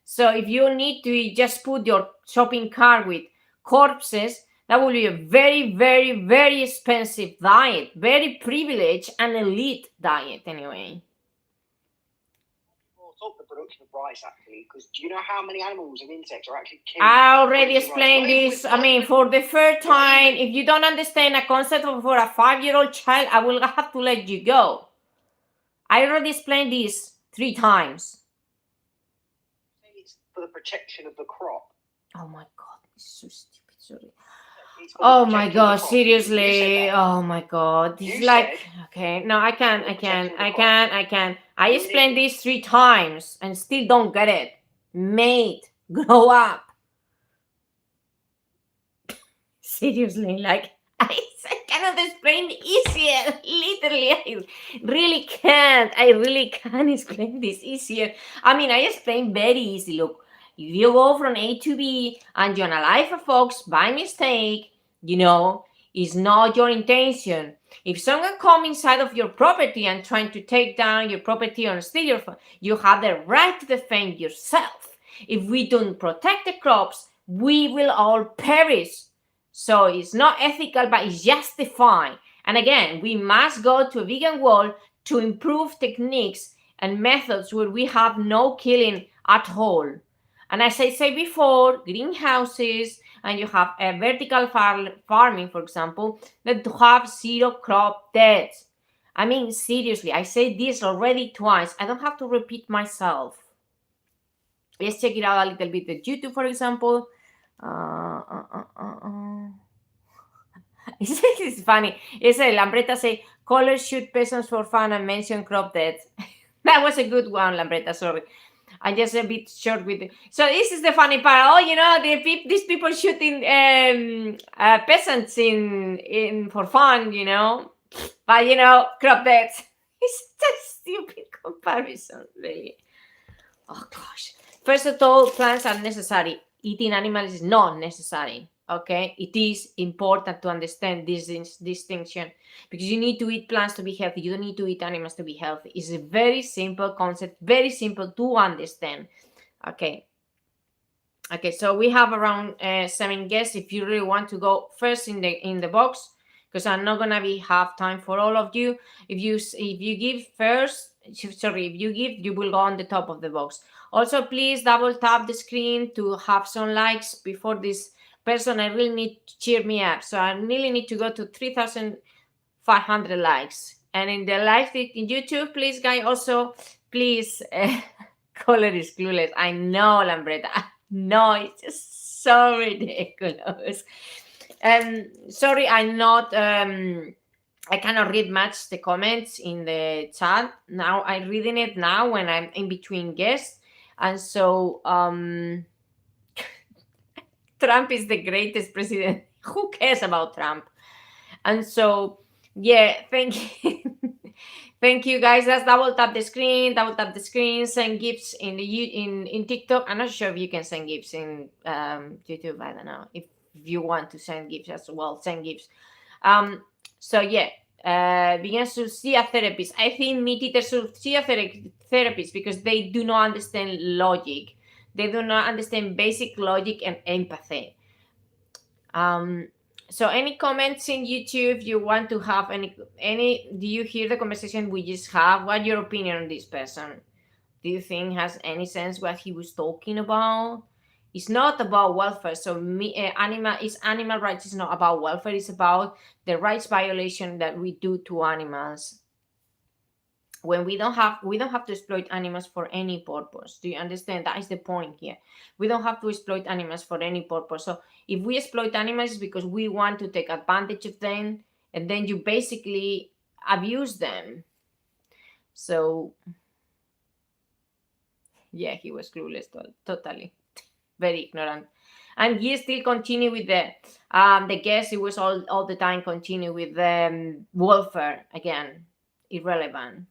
So if you need to just put your shopping cart with corpses, that will be a very, very, very expensive diet, very privileged and elite diet anyway. Up the production of rice actually, because do you know how many animals and insects are actually killed? I already explained this. I mean, for the third time, if you don't understand a concept for a 5-year-old child, I will have to let you go. I already explained this 3 times. It's for the protection of the crop. Oh my God, it's so stupid. Sorry. Oh my Protecting the god, crop. You said seriously. that. Oh my god. This is You like said okay. No, I can't. I you're can't. protecting the I crop. can't. I can't. I You explained need- this 3 times and still don't get it. Mate, grow up. Seriously, like I cannot explain easier. Literally, I really can't. I really can't explain this easier. I mean, I explain very easy. Look, if you go from A to B and you analyze a fox by mistake, it's not your intention. If someone come inside of your property and trying to take down your property or steal your phone, you have the right to defend yourself. If we don't protect the crops, we will all perish. So it's not ethical, but it's justified. And again, we must go to a vegan world to improve techniques and methods where we have no killing at all. And as I said before, greenhouses, and you have a vertical farming, for example, that have 0 crop deaths. I mean, seriously, I said this already twice. I don't have to repeat myself. Let's check it out a little bit at YouTube, for example. It's funny. It's a Lambretta say, callers shoot peasants for fun and mention crop deaths. That was a good one, Lambretta, sorry. I'm just a bit short with it. So this is the funny part. Oh, these people shooting peasants in for fun, But, crop deaths. It's just stupid comparison, really. Oh, gosh. First of all, plants are necessary. Eating animals is not necessary. Okay, it is important to understand this distinction because you need to eat plants to be healthy. You don't need to eat animals to be healthy. It's a very simple concept, very simple to understand. Okay, so we have around 7 guests. If you really want to go first in the box, because I'm not gonna have time for all of you. If you give first, if you give, you will go on the top of the box. Also, please double tap the screen to have some likes before this person. I really need to cheer me up, so I really need to go to 3,500 likes. And in the live in YouTube, please, guys, also please, color is clueless. I know, Lambretta. No, it's just so ridiculous. Sorry, I'm not. I cannot read much the comments in the chat now. I'm reading it now when I'm in between guests, and so Trump is the greatest president. Who cares about Trump? And so, yeah, thank you. Thank you, guys. Let's double tap the screen, send gifts in TikTok. I'm not sure if you can send gifts in YouTube. I don't know. If you want to send gifts as well, send gifts. So yeah, vegan Sulcia therapists. I think meat eater Sulcia therapists because they do not understand logic. They do not understand basic logic and empathy. So any comments in YouTube you want to have any do you hear the conversation we just have? What's your opinion on this person? Do you think has any sense what he was talking about? It's not about welfare. So animal rights is not about welfare. It's about the rights violation that we do to animals. When we don't have to exploit animals for any purpose. Do you understand? That is the point here. We don't have to exploit animals for any purpose. So if we exploit animals, it's because we want to take advantage of them, and then you basically abuse them. So yeah, he was clueless, totally, very ignorant. And he still continue with the guess. It was all the time continue with welfare again, irrelevant.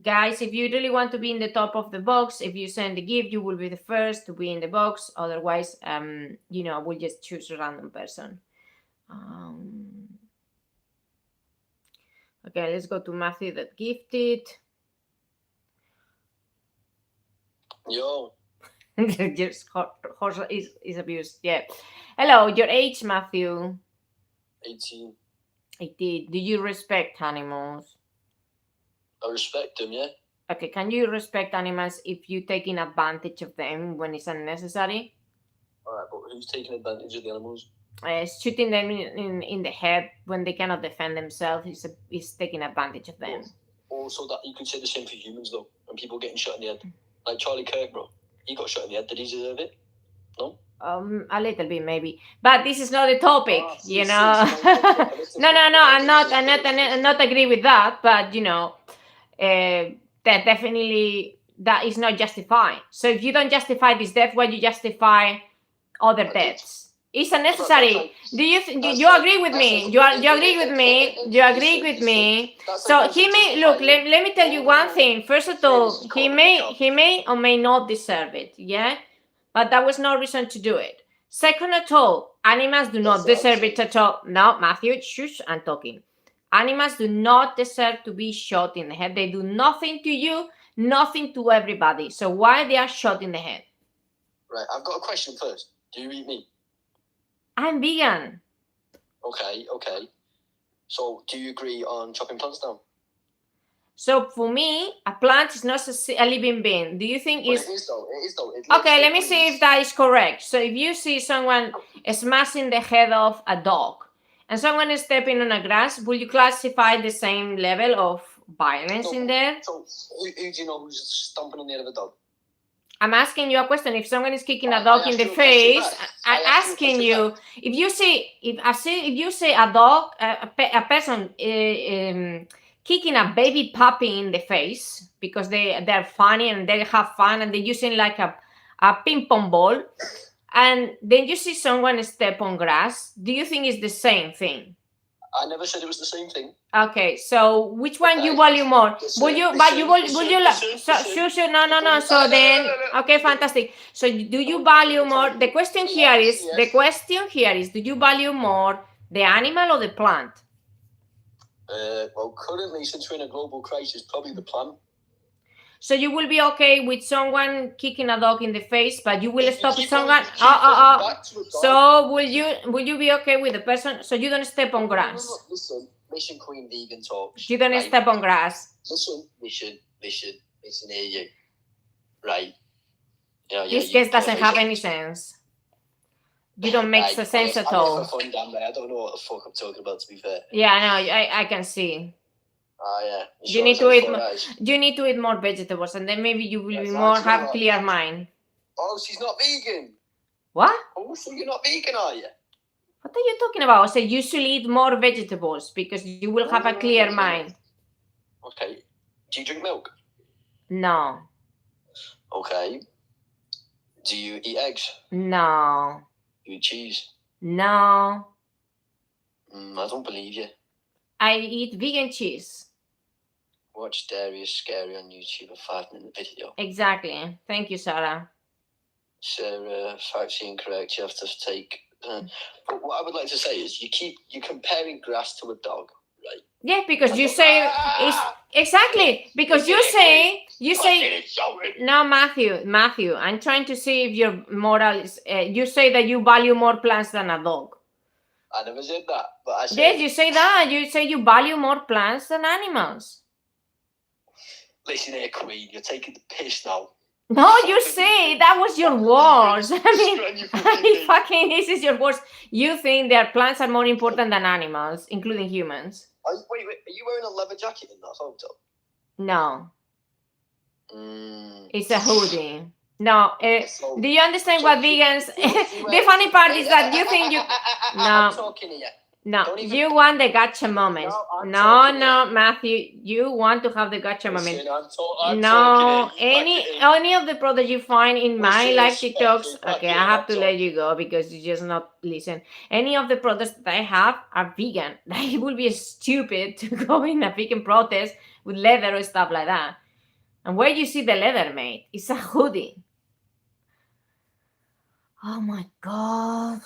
Guys, if you really want to be in the top of the box, if you send a gift, you will be the first to be in the box. Otherwise, we'll just choose a random person. Okay, let's go to Matthew that gifted. Yo. Just horse is abused. Yeah. Hello, your age, Matthew? 18. 18. Do you respect animals? I respect them, yeah. Okay, can you respect animals if you're taking advantage of them when it's unnecessary? Alright, but who's taking advantage of the animals? Shooting them in the head when they cannot defend themselves is taking advantage of them. Also, that you could say the same for humans, though. When people getting shot in the head. Like Charlie Kirk, bro. He got shot in the head. Did he deserve it? No? A little bit maybe, but this is not the topic, Ah, you sí, know. sí, political. No, I'm not agree with that, but that definitely that is not justified. So if you don't justify this death, why you justify other deaths? It's unnecessary. Do you you agree with me? You agree with me? You agree with me? So he may look. Let me tell you one thing. First of all, he may or may not deserve it. Yeah, but that was no reason to do it. Second of all, animals do not deserve it at all. No, Matthew, shush, I'm talking. Animals do not deserve to be shot in the head. They do nothing to you, nothing to everybody. So why they are shot in the head? Right, I've got a question first. Do you eat meat? I'm vegan. Okay. So, do you agree on chopping plants down? So for me, a plant is not a living being. Do you think Well, it's... it is though. It Okay, lives, let me see if that is correct. So if you see someone smashing the head of a dog and someone is stepping on a grass, will you classify the same level of violence in there? So, who do you know who's stomping on the head of a dog? I'm asking you a question. If someone is kicking a dog in the face, I'm asking you if you see a dog, a person kicking a baby puppy in the face because they're funny and they have fun and they're using like a ping pong ball, and then you see someone step on grass, do you think it's the same thing? I never said it was the same thing. Okay, so which one you value more? Would you no. So then, okay, fantastic. So do you value more? The question here is, do you value more the animal or the plant? Well, currently, since we're in a global crisis, probably the plant. So you will be okay with someone kicking a dog in the face, but you will stop someone. So will you be okay with the person? So you don't step on grass. Listen, Queen Vegan talks. You don't step on grass. Listen here, you. Right. Yeah, this case doesn't have any sense. You don't make sense at all. I don't know what the fuck I'm talking about, to be fair. Yeah, I can see. Yeah. You need to eat more vegetables, and then maybe you will be more have clear mind. Oh, she's not vegan. What? Oh, so you're not vegan, are you? What are you talking about? So you should eat more vegetables because you will have a clear mind. Okay. Do you drink milk? No. Okay. Do you eat eggs? No. Do you eat cheese? No. I don't believe you. I eat vegan cheese. Watch Dairy is Scary on YouTube, a 5-minute video. Exactly. Thank you, Sarah. Sarah, facts incorrect. You have to take... but what I would like to say is you're comparing grass to a dog, right? Yeah, because you say it's exactly because you say no, Matthew. I'm trying to see if your moral is. You say that you value more plants than a dog. I never said that, but I said. Yes, you say that. You say you value more plants than animals. Listen here, Queen. You're taking the piss now. No, you say that was your words. Fucking this is your words. You think that plants are more important than animals, including humans. Wait, are you wearing a leather jacket in that photo? No. It's a hoodie. No. Do you understand what vegans... The funny part is that you think you... No. I'm talking to you. No, you want the gotcha moment. No, Matthew, you want to have the gotcha moment. No, any of the products you find in my live TikToks, okay, I have to let you go because you just not listen. Any of the products that I have are vegan. It would be stupid to go in a vegan protest with leather or stuff like that. And where you see the leather, mate? It's a hoodie. Oh my God.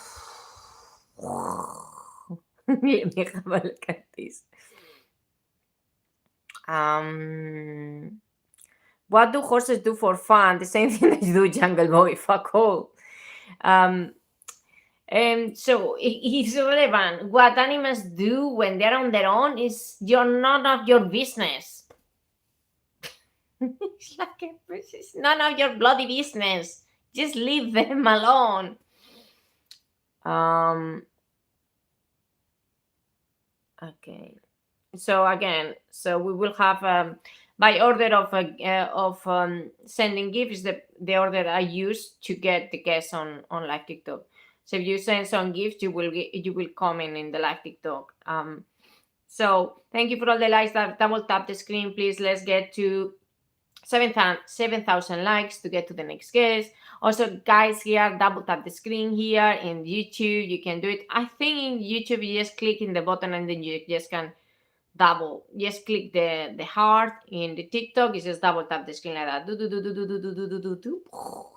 Let me have a look at this. What do horses do for fun? The same thing that you do, Jungle Boy. Fuck all. So it's irrelevant. What animals do when they're on their own is none of your business. It's none of your bloody business. Just leave them alone. Okay. So again, we will have by order of sending gifts, the order I use to get the guests on live TikTok. So if you send some gifts, you will come in the live TikTok. So thank you for all the likes. Double tap the screen, please. Let's get to 7,000 likes to get to the next guest. Also, guys, here, double tap the screen here in YouTube. You can do it. I think in YouTube, you just click in the button and then you just can just click the heart. In the TikTok, you just double tap the screen like that.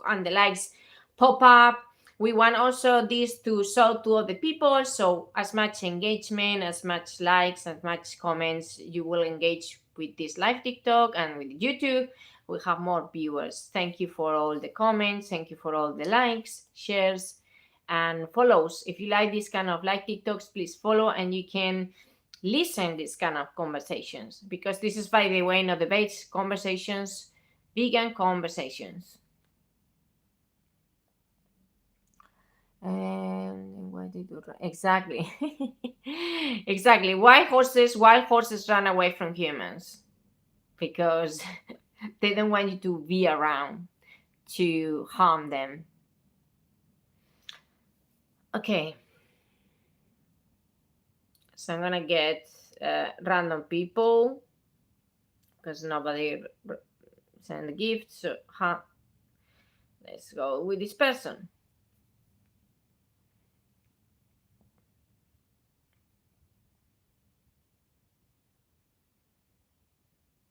And the likes pop up. We want also this to show to other people. So as much engagement, as much likes, as much comments, you will engage with this live TikTok and with YouTube. We have more viewers. Thank you for all the comments. Thank you for all the likes, shares, and follows. If you like this kind of live TikToks, please follow, and you can listen this kind of conversations, because this is, by the way, not debates, conversations, vegan conversations. And what did you exactly? Exactly. Why wild horses run away from humans? Because they don't want you to be around to harm them. Okay. So I'm gonna get random people because nobody sent a gift. So let's go with this person.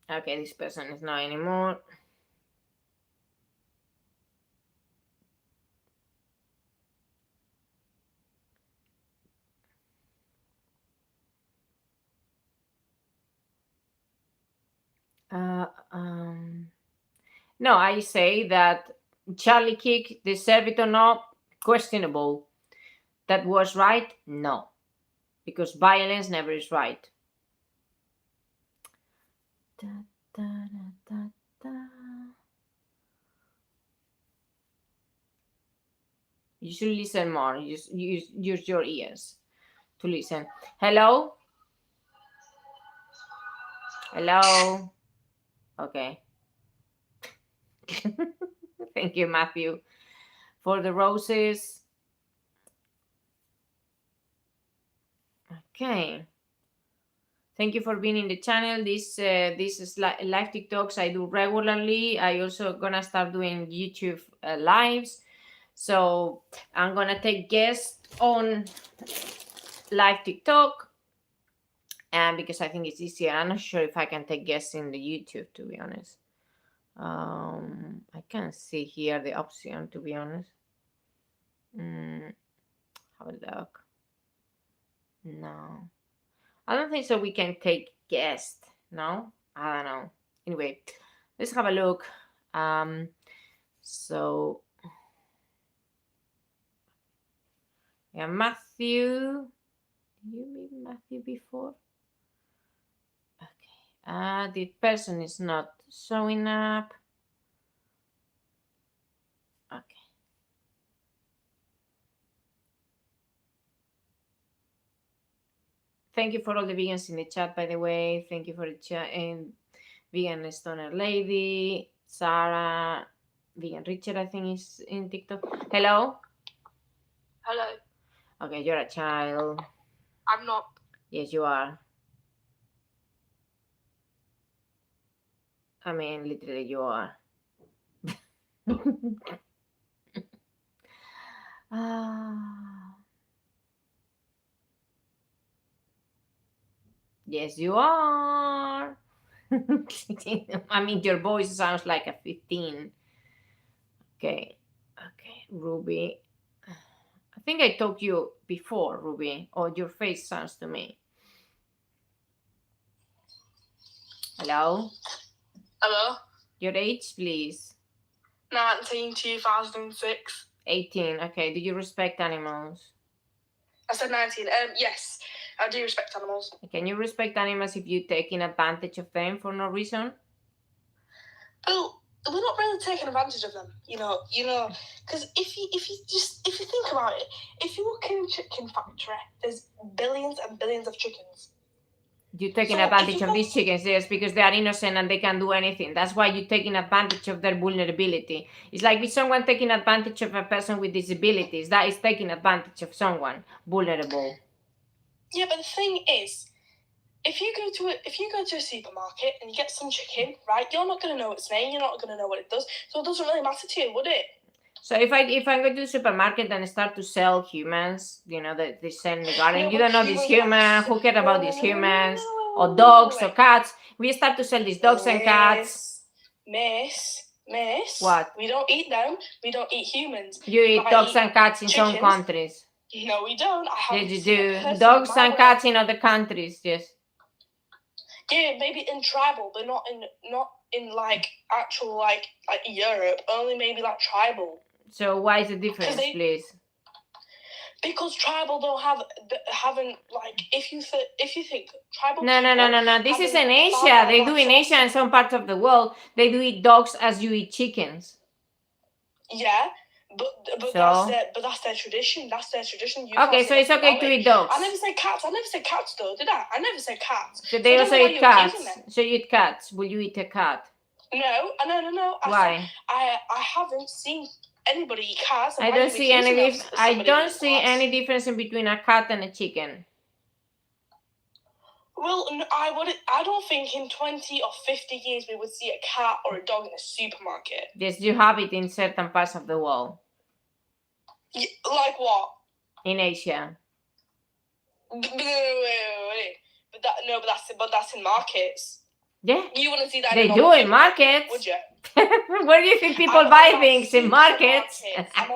Okay, this person is not anymore. No, I say that Charlie Kick deserved it or not, questionable. That was right? No. Because violence never is right. Da, da, da, da. You should listen more. Use your ears to listen. Hello? Hello? Okay. Thank you, Matthew, for the roses. Okay. Thank you for being in the channel. This is live TikToks I do regularly. I also gonna start doing YouTube lives. So I'm gonna take guests on live TikTok, and because I think it's easier. I'm not sure if I can take guests in the YouTube, to be honest. I can't see here the option, to be honest. Have a look. No, I don't think so. We can take guests. No, I don't know. Anyway, let's have a look. So yeah, Matthew. Did you meet Matthew before? Okay. The person is not showing up. Okay. Thank you for all the vegans in the chat, by the way. Thank you for the chat. And Vegan Stoner Lady, Sarah, Vegan Richard, I think is in TikTok. Hello? Hello. Okay, you're a child. I'm not. Yes, you are. I mean, literally, you are. Yes, you are. I mean, your voice sounds like a 15. Okay. Okay, Ruby. I think I talked to you before, Ruby, or your face sounds to me. Hello? Hello? Your age, please. 19, 2006. 18. Okay, do you respect animals? I said 19. Yes, I do respect animals. Can you respect animals if you're taking advantage of them for no reason? Well, we're not really taking advantage of them, you know, because if you think about it, if you look in a chicken factory, there's billions and billions of chickens. You're taking So if advantage you of go- these chickens, yes, because they are innocent and they can do anything. That's why you're taking advantage of their vulnerability. It's like with someone taking advantage of a person with disabilities. That is taking advantage of someone vulnerable. Yeah, but the thing is, if you go to a supermarket and you get some chicken, right? You're not going to know its name. You're not going to know what it does. So it doesn't really matter to you, would it? So if I go to the supermarket and start to sell humans, they sell in the garden. No, You but don't know these humans. Who cares about these no, humans? no, Or dogs no, or cats? We start to sell these dogs and cats. Miss. What? We don't eat them. We don't eat humans. You eat I dogs eat and cats in some chickens. countries. No, we don't. I Yes, haven't you seen a do. person Dogs in my and world. cats in other countries, yes. Yeah, maybe in tribal, but not in like actual like Europe. Only maybe like tribal. So why is the difference, they- please? Because tribal don't haven't like if you think tribal. No. people This is haven't in thought Asia. about They do in Asia and some parts of the world. They do eat dogs as you eat chickens. Yeah, but So? that's their tradition. That's their tradition. You Okay, can't so say it's nothing okay about to it. eat dogs. I never said cats. I never said cats though, did I? I never said cats. So they I also don't know why eat you're cats. accusing them. So you eat cats. Will you eat a cat? No. Why? I haven't seen anybody eat cats. and I why don't are you see any. accusing I somebody don't of see cats? any difference in between a cat and a chicken. Well, I don't think in 20 or 50 years we would see a cat or a dog in a supermarket. Yes, you have it in certain parts of the world. Like what? In Asia. Wait. But that's in markets. Yeah, You wouldn't see that. they in a do normal in markets. Would you? Where do you think people I'm buy on about things? In markets? supermarkets. I'm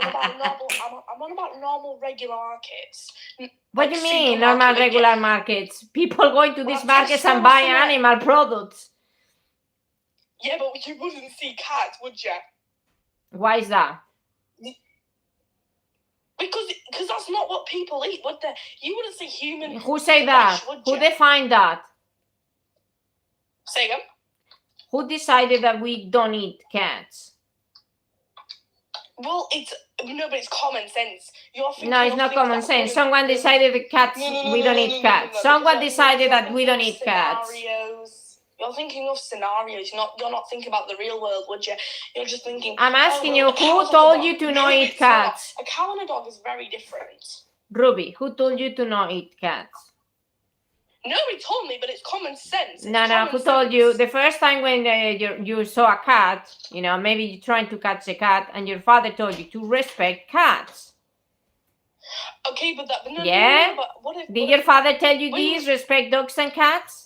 on about normal regular markets. What Like do you mean, supermarket normal, that regular markets? People going to Well, these Tesco markets and or buying something. animal products. Yeah, but you wouldn't see cats, would you? Why is that? Because that's not what people eat, would they? You wouldn't see human. Who say that? flesh, would Who you? defined that? Say again. Who decided that we don't eat cats? Well, but it's common sense. You're thinking No, it's of not things common that sense. wouldn't- Someone decided that cats, we don't eat cats. Someone because decided you're that we don't thinking eat of cats. scenarios. You're thinking of scenarios. You're not thinking about the real world, would you? You're just thinking. I'm asking oh, you, well, a cow who and a told dog. you to No, not eat it's not. cats? A cow and a dog is very different. Ruby, who told you to not eat cats? Nobody told me, but it's common sense. It's No, common who told you? sense. The first time when you saw a cat, maybe you're trying to catch a cat and your father told you to respect cats. Okay, but that. But no, Yeah? no, but what if? Did what your if- father tell you Wait, this? Respect dogs and cats?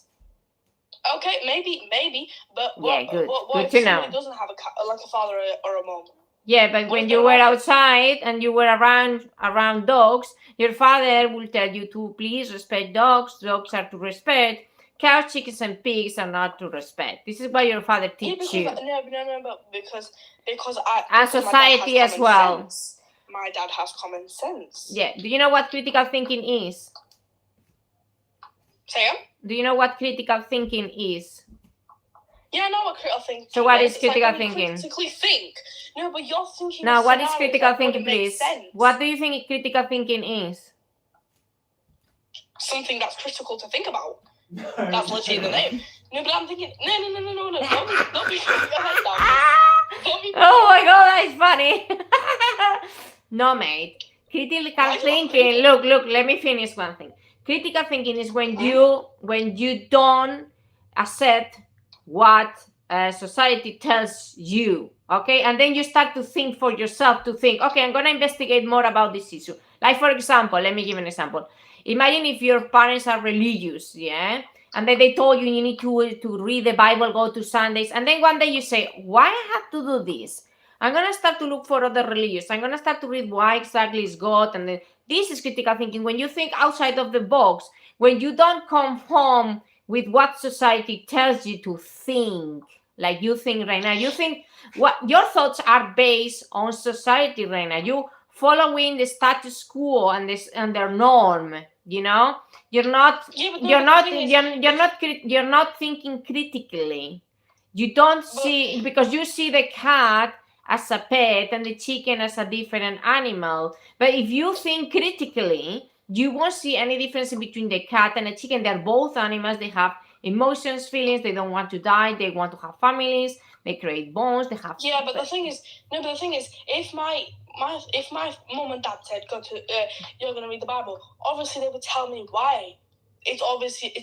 Okay, maybe, but Yeah, good. What Good if to somebody know. doesn't have like a father or a mom? Yeah, but What when if you they're were not? outside and you were around dogs, your father will tell you to please respect dogs. Dogs are to respect. Cows, chickens, and pigs are not to respect. This is what your father Yeah, teach because you. but because And my dad has society as common well. sense. My dad has common sense. Yeah. Do you know what critical thinking is? Say again? Do you know what critical thinking is? Yeah, I know what critical thinking So what is It's like critical when you thinking? critically think. No, but you're thinking. Now, of what is scenarios critical that thinking, wouldn't make please? sense. What do you think critical thinking is? Something that's critical to think about. That's literally the name. No, but I'm thinking. No. Don't be putting your head down. Don't be. Oh my god, that is funny. No, mate. Critical Why is it thinking. Look. Let me finish one thing. Critical thinking is when you don't accept what society tells you, okay, and then you start to think for yourself. To think, okay, I'm gonna investigate more about this issue. Like, for example, let me give an example. Imagine if your parents are religious, yeah, and then they told you need to read the Bible, go to Sundays, and then one day you say, why I have to do this? I'm going to start to look for other religions. I'm going to start to read why exactly is God. And then this is critical thinking. When you think outside of the box, when you don't come home with what society tells you to think, like you think right now, you think what your thoughts are based on society right now. You following the status quo and their norm, you're not thinking critically. You don't see, because you see the cat as a pet and the chicken as a different animal. But if you think critically, you won't see any difference between the cat and a chicken. They're both animals. They have emotions, feelings. They don't want to die. They want to have families. They create bonds. They have. Yeah, but the thing is, if my mom and dad said, "Go to, you're gonna read the Bible," obviously they would tell me why. It's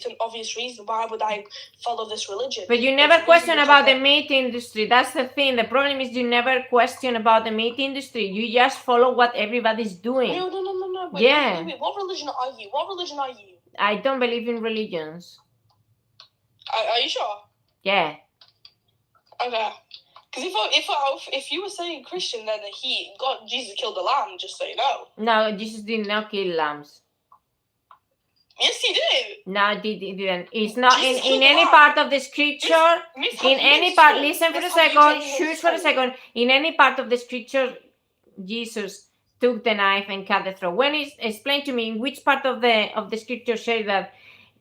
an obvious reason. Why would I follow this religion? But you never question about the meat industry. That's the thing. The problem is you never question about the meat industry. You just follow what everybody's doing. No. Wait, Yeah. wait. What religion are you? I don't believe in religions. Are you sure? Yeah. Okay. Because if you were saying Christian, then Jesus killed the lamb. Just so you know. No, Jesus did not kill lambs. Yes, he did. No, he didn't. It's not Jesus in killed any the part of the scripture. In any part, listen for a second. Shoot for a second. In any part of the scripture, Jesus took the knife and cut the throat. When is explain to me in which part of the scripture say that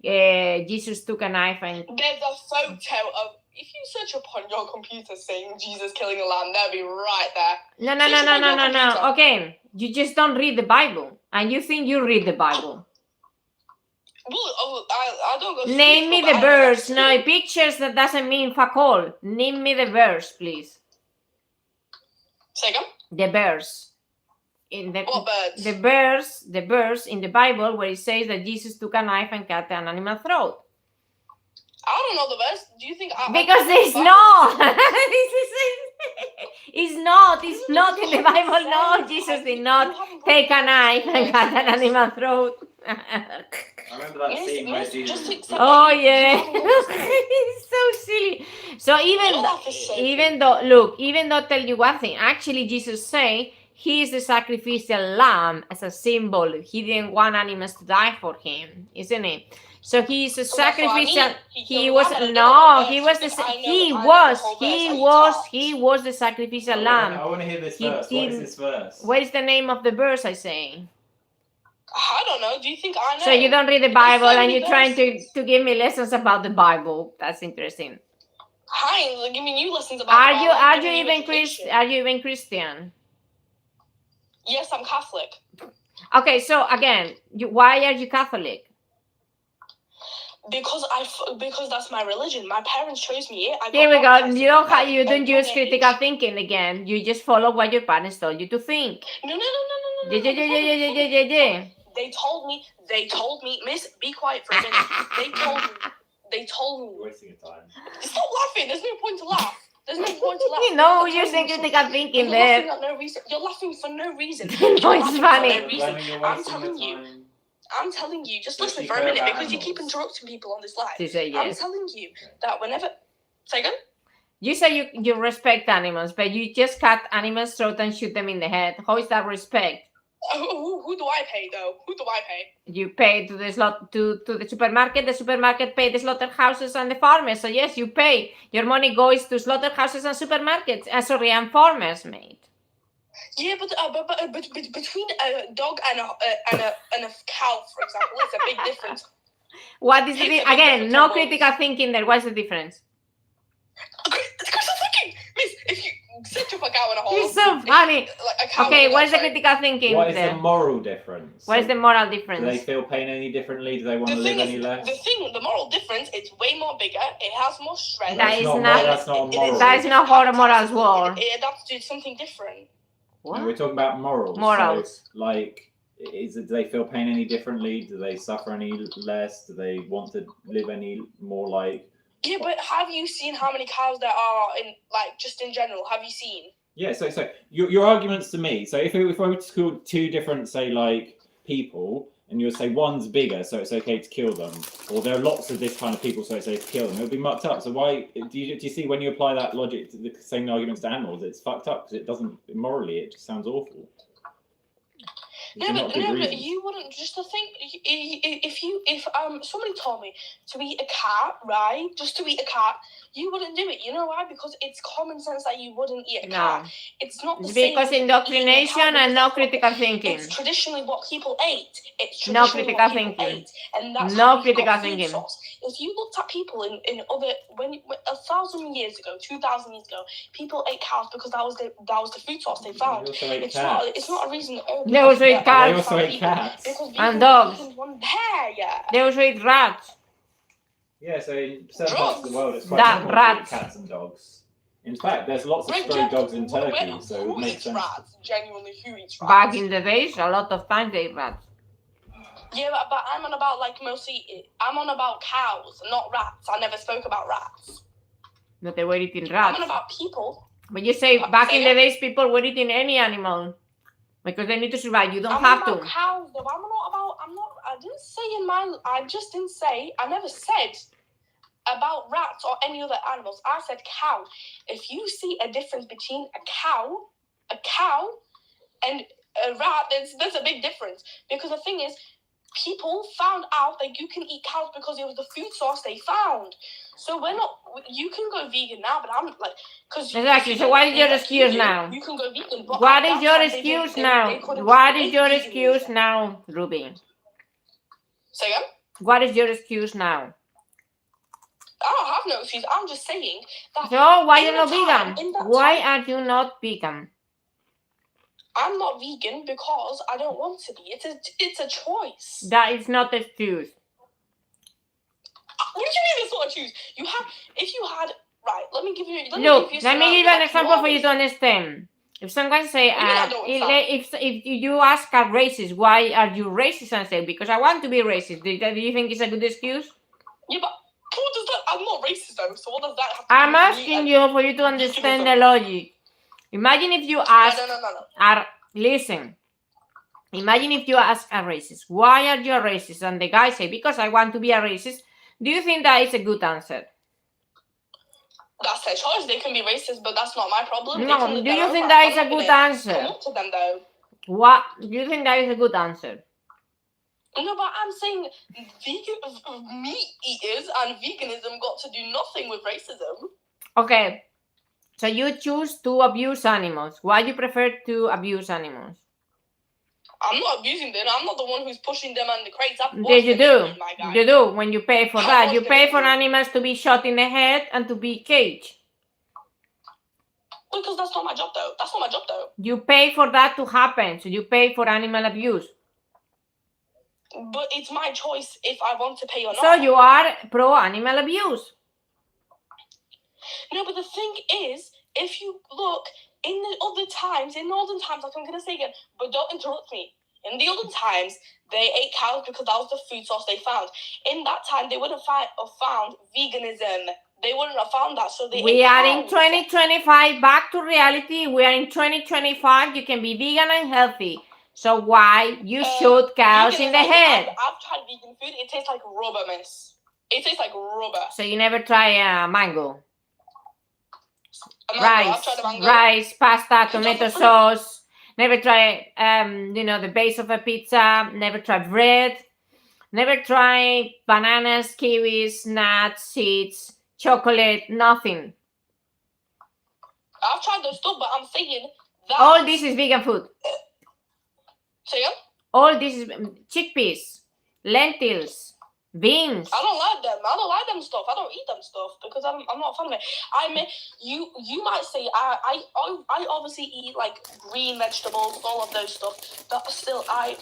Jesus took a knife and There's a photo of. If you search upon your computer saying Jesus killing a lamb, that'll be right there. no. Okay, you just don't read the Bible, and you think you read the Bible. Well, I don't go. Name me the verse. No, pictures that doesn't mean fuck all. Name me the verse, please. Say again? The verse. In the What birds? the verse in the Bible where it says that Jesus took a knife and cut an animal throat. I don't know the verse. Do you think Because there's not. It's not in the Bible. No, Jesus did not take a knife and cut an animal throat. I remember that scene where Jesus. Oh yeah, it's so silly. So even though tell you one thing, actually Jesus say he is the sacrificial lamb as a symbol. He didn't want animals to die for him, isn't it? So he is a sacrificial. He was the sacrificial lamb. I want to hear this verse. What is this verse? What is the name of the verse I say? I don't know. Do you think I know? So you don't read the Bible and you're trying to give me lessons about the Bible. That's interesting. Hi, giving you lessons about. Are you even Christian? Yes, I'm Catholic. Okay, so again, why are you Catholic? Because that's my religion. My parents chose me it. Here we go. You don't use critical thinking again. You just follow what your parents told you to think. No. Yeah. They told me, Miss, be quiet for a minute. They told me. You're wasting your time. Stop laughing. There's no point to laugh. No, you're saying critical thinking there. You're laughing for no reason. No, it's funny. I'm telling you, just listen for a minute because you keep interrupting people on this live. I'm telling you that whenever. Say again? You say you respect animals, but you just cut animals' throat and shoot them in the head. How is that respect? Who do I pay though? Who do I pay? You pay to the supermarket. The supermarket pay the slaughterhouses and the farmers. So yes, you pay. Your money goes to slaughterhouses and supermarkets. And farmers, mate. Yeah, but between a dog and a cow, for example, it's a big difference. What is the difference? Again, no critical thinking there. What's the difference? Critical thinking, Miss. If you set up a cow in a hole, it's so funny. Okay, what is the critical thinking? What is the moral difference? What is the moral difference? Do they feel pain any differently? Do they want to live any less? The moral difference, it's way more bigger. It has more strength. That's not moral. That is not how the morals work. It adapts to something different. What? No, we're talking about morals. Morals. So, like, do they feel pain any differently? Do they suffer any less? Do they want to live any more like? Yeah, but have you seen how many cows there are just in general? Have you seen? Yeah, so your arguments to me. So if I were to call two different, say, like people, and you would say one's bigger, so it's okay to kill them, or there are lots of this kind of people, so it's okay to kill them, it would be mucked up. So why do you see when you apply that logic to the same arguments to animals, it's fucked up because it doesn't morally, it just sounds awful. No, but you wouldn't. Just to think, if somebody told me to eat a cat, right? Just to eat a cat, you wouldn't do it. You know why? Because it's common sense that you wouldn't eat a No. cow. It's not the It's same because as eating a cow indoctrination and because no that's what- critical thinking. It's traditionally what people ate. It's No traditionally critical what people thinking. ate, and that's No how we critical got food thinking. source. If you looked at people in other when 1,000 years ago, 2,000 years ago, people ate cows because that was the food source they They found. also ate It's cats. not a reason. Oh, They also ate because cats. They also ate people- cats. Because And vegans- dogs. vegans want hair, yeah. They also eat rats. Yeah, so in certain parts of the world, it's quite That normal to rats. eat cats and dogs. In fact, there's lots of Wait, stray dogs in wait, Turkey, so it who would make eats sense. rats? Genuinely, who eats rats? Back in the days, a lot of times they ate rats. Yeah, but I'm on about like mostly. I'm on about cows, not rats. I never spoke about rats. But they were eating I'm rats. on about people. But you say back Say in the it. days people were eating any animal because they need to survive. You don't I'm have on about to. cows, though. I'm not about. I'm not. I didn't say in my. I just didn't say. I never said about rats or any other animals. I said cow. If you see a difference between a cow, and a rat, there's a big difference. Because the thing is, people found out that you can eat cows because it was the food source they found. So we're not. You can go vegan now, but I'm like, because Exactly. So what is your excuse now? You can go vegan. But What at is that your time, they excuse didn't- now? they couldn't What is create your veganism. excuse now, Ruby? Say again? What is your excuse now? I don't have no excuse. I'm just saying that So why in you're the not time- vegan? in that Why time- are you not vegan? I'm not vegan because I don't want to be. It's a choice. That is not an excuse. What do you mean it's not a choose? You have if you had right. Let me give you. Look, give you let me give scenario an that example for you always- to understand. If someone say, What do you mean I don't understand? if you ask a racist, why are you racist, and say because I want to be racist, do you think it's a good excuse? Yeah, but what does that? I'm not racist though. So what does that have to I'm do with me asking and- you for you to understand the logic. Imagine if you ask, No. listen. Imagine if you ask a racist, why are you a racist? And the guy say, because I want to be a racist. Do you think that is a good answer? That's their choice. They can be racist, but that's not my problem. They No. can Do live their you own think life. that I'm is a not good gonna answer? Come up to them though. What do you think that is a good answer? No, but I'm saying meat eaters and veganism got to do nothing with racism. Okay. So you choose to abuse animals. Why you prefer to abuse animals? I'm not abusing them. I'm not the one who's pushing them on the crates. I've Yes, watched you the do. video, my guy. You do when you pay for I that. watched You the pay for video. animals to be shot in the head and to be caged. Because that's not my job, though. That's not my job, though. You pay for that to happen. So you pay for animal abuse. But it's my choice if I want to pay or not. So you are pro animal abuse. No, but the thing is, if you look in the olden times, like I'm gonna say again, but don't interrupt me. In the olden times, they ate cows because that was the food source they found. In that time, they wouldn't have found veganism. They wouldn't have found that, so they We ate are in cows. 2025. Back to reality. We are in 2025. You can be vegan and healthy. So why you shoot cows in the Veganism, head? I've tried vegan food. It tastes like rubber, miss. It tastes like rubber. So you never try a mango, A mango, I've tried a mango. rice, pasta, It's tomato also fruit. sauce. Never try the base of a pizza. Never try bread. Never try bananas, kiwis, nuts, seeds, chocolate. Nothing. I've tried those stuff, but I'm saying that. All this is vegan food. Say again? All this is chickpeas, lentils, beans. I don't like them. I don't like them stuff. I don't eat them stuff because I'm not a fan of it. I mean, you might say I obviously eat like green vegetables, all of those stuff. But still, I'm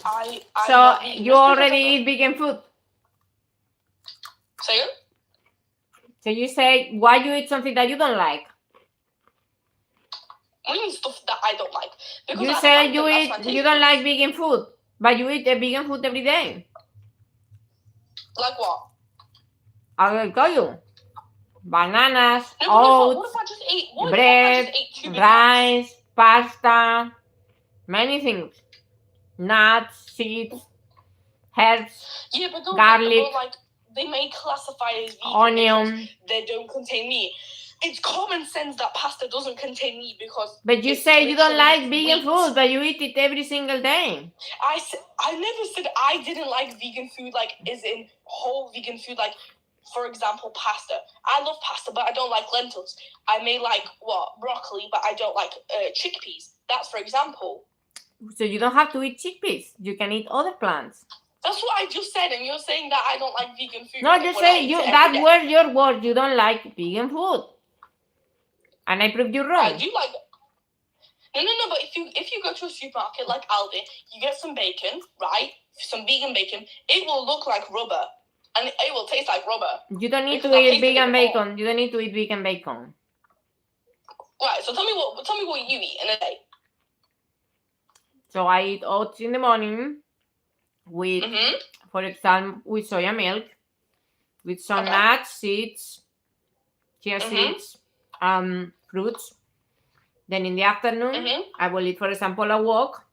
So not vegan. you already eat vegan food. Say again? So you say why you eat something that you don't like? What do you mean stuff that I don't like? Because I You don't say like you them, that's my eat taste you don't buds. like vegan food, but you eat vegan food every day. Like what? I will tell you. Bananas, No, what oats, if I just ate? What bread, if I just ate 2 Big Macs? rice, pasta, many things. Nuts, seeds, herbs, Yeah, but don't garlic, but, like they may classify as vegan because onion. they don't contain meat. It's common sense that pasta doesn't contain meat because. But you it's say you don't like literally vegan wheat. food, but you eat it every single day. I never said I didn't like vegan food, like as in whole vegan food, like for example, pasta. I love pasta, but I don't like lentils. I may like broccoli, but I don't like chickpeas. That's for example. So you don't have to eat chickpeas. You can eat other plants. That's what I just said, and you're saying that I don't like vegan food. No, like, just when I say eat you. it every That day. were your words. You don't like vegan food, and I proved you I wrong. do like. No. But if you go to a supermarket like Aldi, you get some bacon, right? Some vegan bacon. It will look like rubber, and it will taste like rubber. You don't need Because to I've eat tasted it vegan before. bacon. You don't need to eat vegan bacon. Right. So tell me what you eat in a day. So I eat oats in the morning with, Mhm. for example, with soya milk, with some Okay. nuts, seeds, chia Mhm. seeds, fruits. Then in the afternoon, Mhm. I will eat, for example, a wok,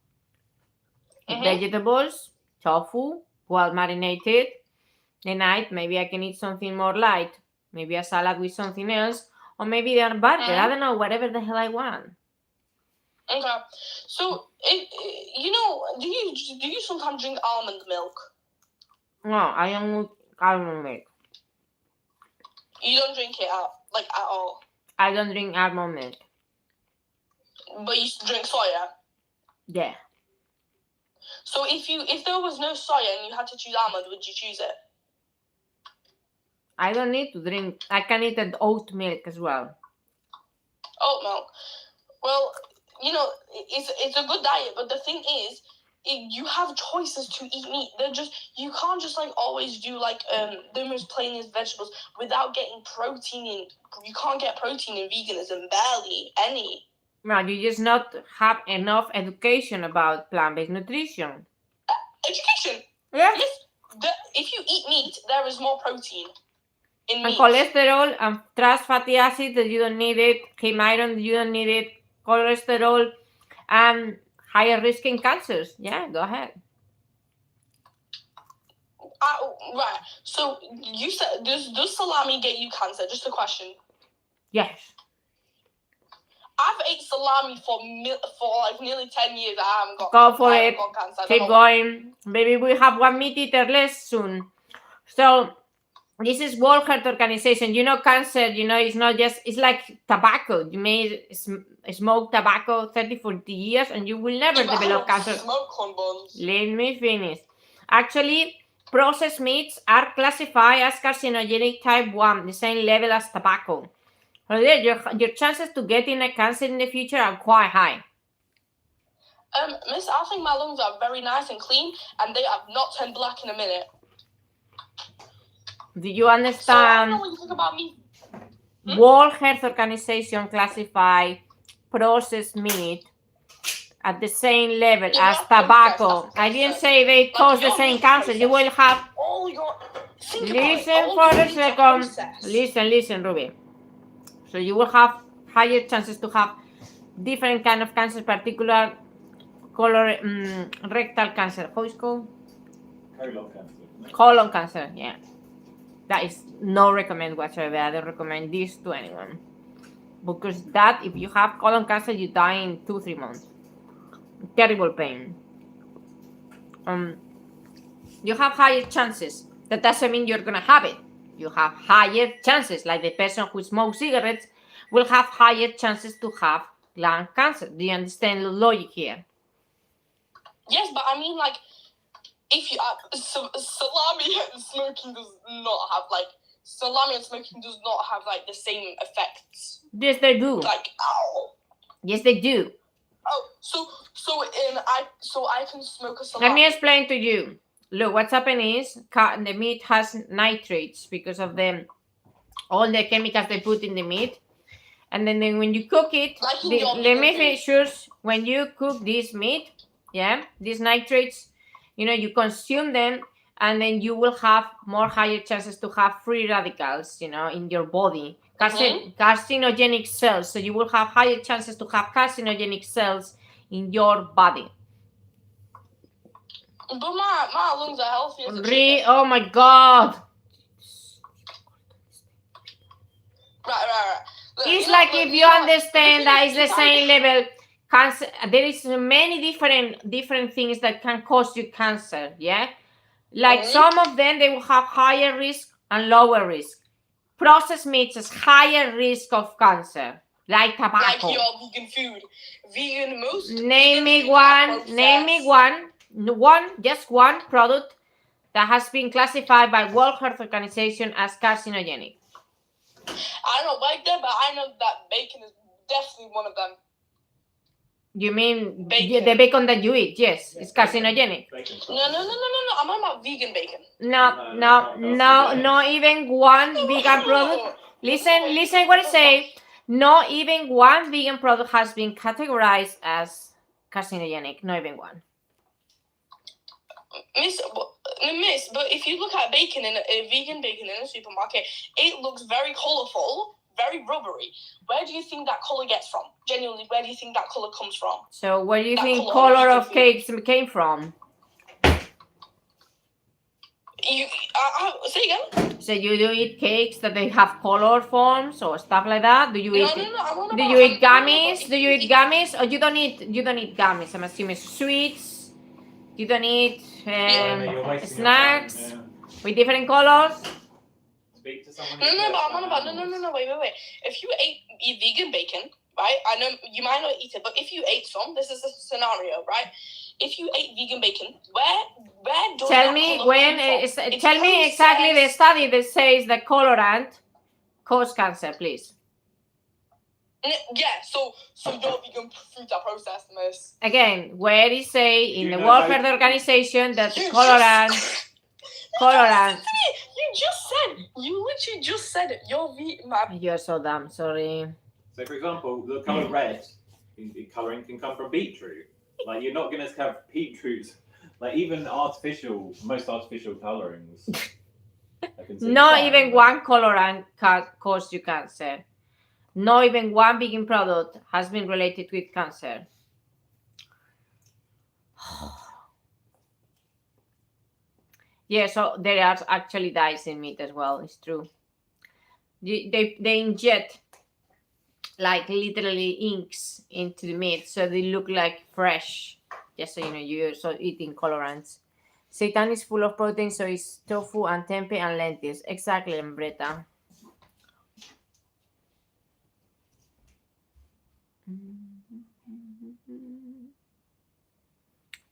Mhm. vegetables, tofu, well marinated. The night, maybe I can eat something more light, maybe a salad with something else, or maybe a burger. I don't know, whatever the hell I want. Okay. So, do you sometimes drink almond milk? No, I don't eat almond milk. You don't drink it at all. I don't drink almond milk. But you drink soya. Yeah. So if there was no soya and you had to choose almond, would you choose it? I don't need to drink. I can eat an oat milk as well. Oat milk. Well, it's a good diet, but the thing is, you have choices to eat meat. You can't just always do the most plainest vegetables without getting protein in. You can't get protein in veganism, barely any. No, you just not have enough education about plant-based nutrition. Education. Yeah. Yes. If you eat meat, there is more protein in And meat. cholesterol and trans fatty acids that you don't need it, heme iron you don't need it, cholesterol and higher risk in cancers. Yeah, go ahead. Right. So you said, does salami get you cancer? Just a question. Yes. I've ate salami for nearly 10 years. I haven't got. Go for I it. haven't got cancer. I don't Keep know. going. Maybe we have one meat eater less soon. So this is World Health Organization. Cancer, it's not just, it's like tobacco. You may smoke tobacco 30, 40 years and you will never Yeah, but I develop don't cancer. smoke corn buns. Let me finish. Actually, processed meats are classified as carcinogenic type 1, the same level as tobacco. So your chances to getting a cancer in the future are quite high. Miss, I think my lungs are very nice and clean, and they have not turned black in a minute. Do you So I don't know understand? what you think about me. World Health Organization classify processed meat at the same level Yeah, as that's processed, tobacco. that's I didn't processed. say they cause the your same meat cancer. You will have. All your think about it, Listen all for your a meats are second. processed. Listen, Ruby. So you will have higher chances to have different kind of cancer, particular rectal cancer. How is it called? Colon cancer. Isn't it? Colon cancer. Yeah. That is no recommend whatsoever. I don't recommend this to anyone. Because that, if you have colon cancer, you die in 2-3 months. Terrible pain. You have higher chances. That doesn't mean you're gonna have it. You have higher chances. Like the person who smokes cigarettes will have higher chances to have lung cancer. Do you understand the logic here? Yes, but I mean, if you salami and smoking does not have the same effects. Yes, they do. Ow. Yes, they do. Oh, so I can smoke a salami. Let me explain to you. Look, what's happening is the meat has nitrates because of all the chemicals they put in the meat. And then when you cook it, let me finish. When you cook this meat, these nitrates, you consume them, and then you will have more higher chances to have free radicals, in your body. Carcinogenic cells. So you will have higher chances to have carcinogenic cells in your body. But my lungs are healthy as a chicken. Oh my God. Right. Look, It's like if you understand that it's the same level. Cancer. There is many different things that can cause you cancer. Yeah. Like some of them, they will have higher risk and lower risk. Processed meats has higher risk of cancer, like Like tobacco. your vegan food. Name me just one product that has been classified by World Health Organization as carcinogenic. I don't like them, but I know that bacon is definitely one of them. You mean Bacon. the bacon that you eat? Yes, it's carcinogenic. No. I'm talking about vegan bacon. No, No, not even one vegan product. Listen what I say. Not even one vegan product has been categorized as carcinogenic. Not even one. Miss, but if you look at bacon in a vegan bacon in a supermarket, it looks very colorful, very rubbery. Where do you think that color gets from? Genuinely, where do you think that color comes from? So where do you That think color color of food. cakes came from? Say again. So you do eat cakes that they have color forms or stuff like that? Do you eat? No. Do you eat gummies? Do you eat gummies? Or you don't eat gummies? I'm assuming sweets. You don't eat You're wasting your snacks time, with different colors. Speak to someone. No, but I'm on about no. Wait. If you eat vegan bacon, right? I know you might not eat it, but if you ate some, this is a scenario, right? If you ate vegan bacon, where does Tell that me color when. come from? It's Tell me exactly the processed. study that says that colorant cause cancer, please. Yeah, so your vegan foods are processed, miss. Again, where is say in You the know, World I- Health Organization that the You colorant You literally just said it. Your You're so dumb. Sorry. So, for example, the color red in coloring can come from beetroot. Like, you're not going to have beetroots. Like, even most artificial colorings. I can see Not fine, even but- one colorant can cause you cancer. Not even one vegan product has been related with cancer. Yeah, so there are actually dyes in meat as well. It's true. They inject like literally inks into the meat so they look like fresh. Just so you know, you're also eating colorants. Seitan is full of protein, so it's tofu and tempeh and lentils. Exactly, Ambretta.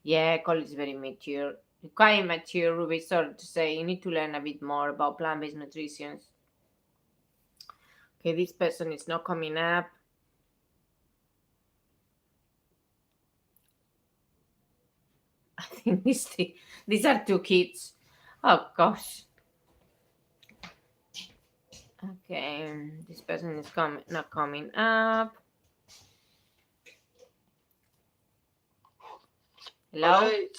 Yeah, college is very mature. Quite mature, Ruby. Sorry to say, you need to learn a bit more about plant-based nutrition. Okay, this person is not coming up. I think these are two kids. Oh gosh. Okay, this person is not coming up. Hello. Right.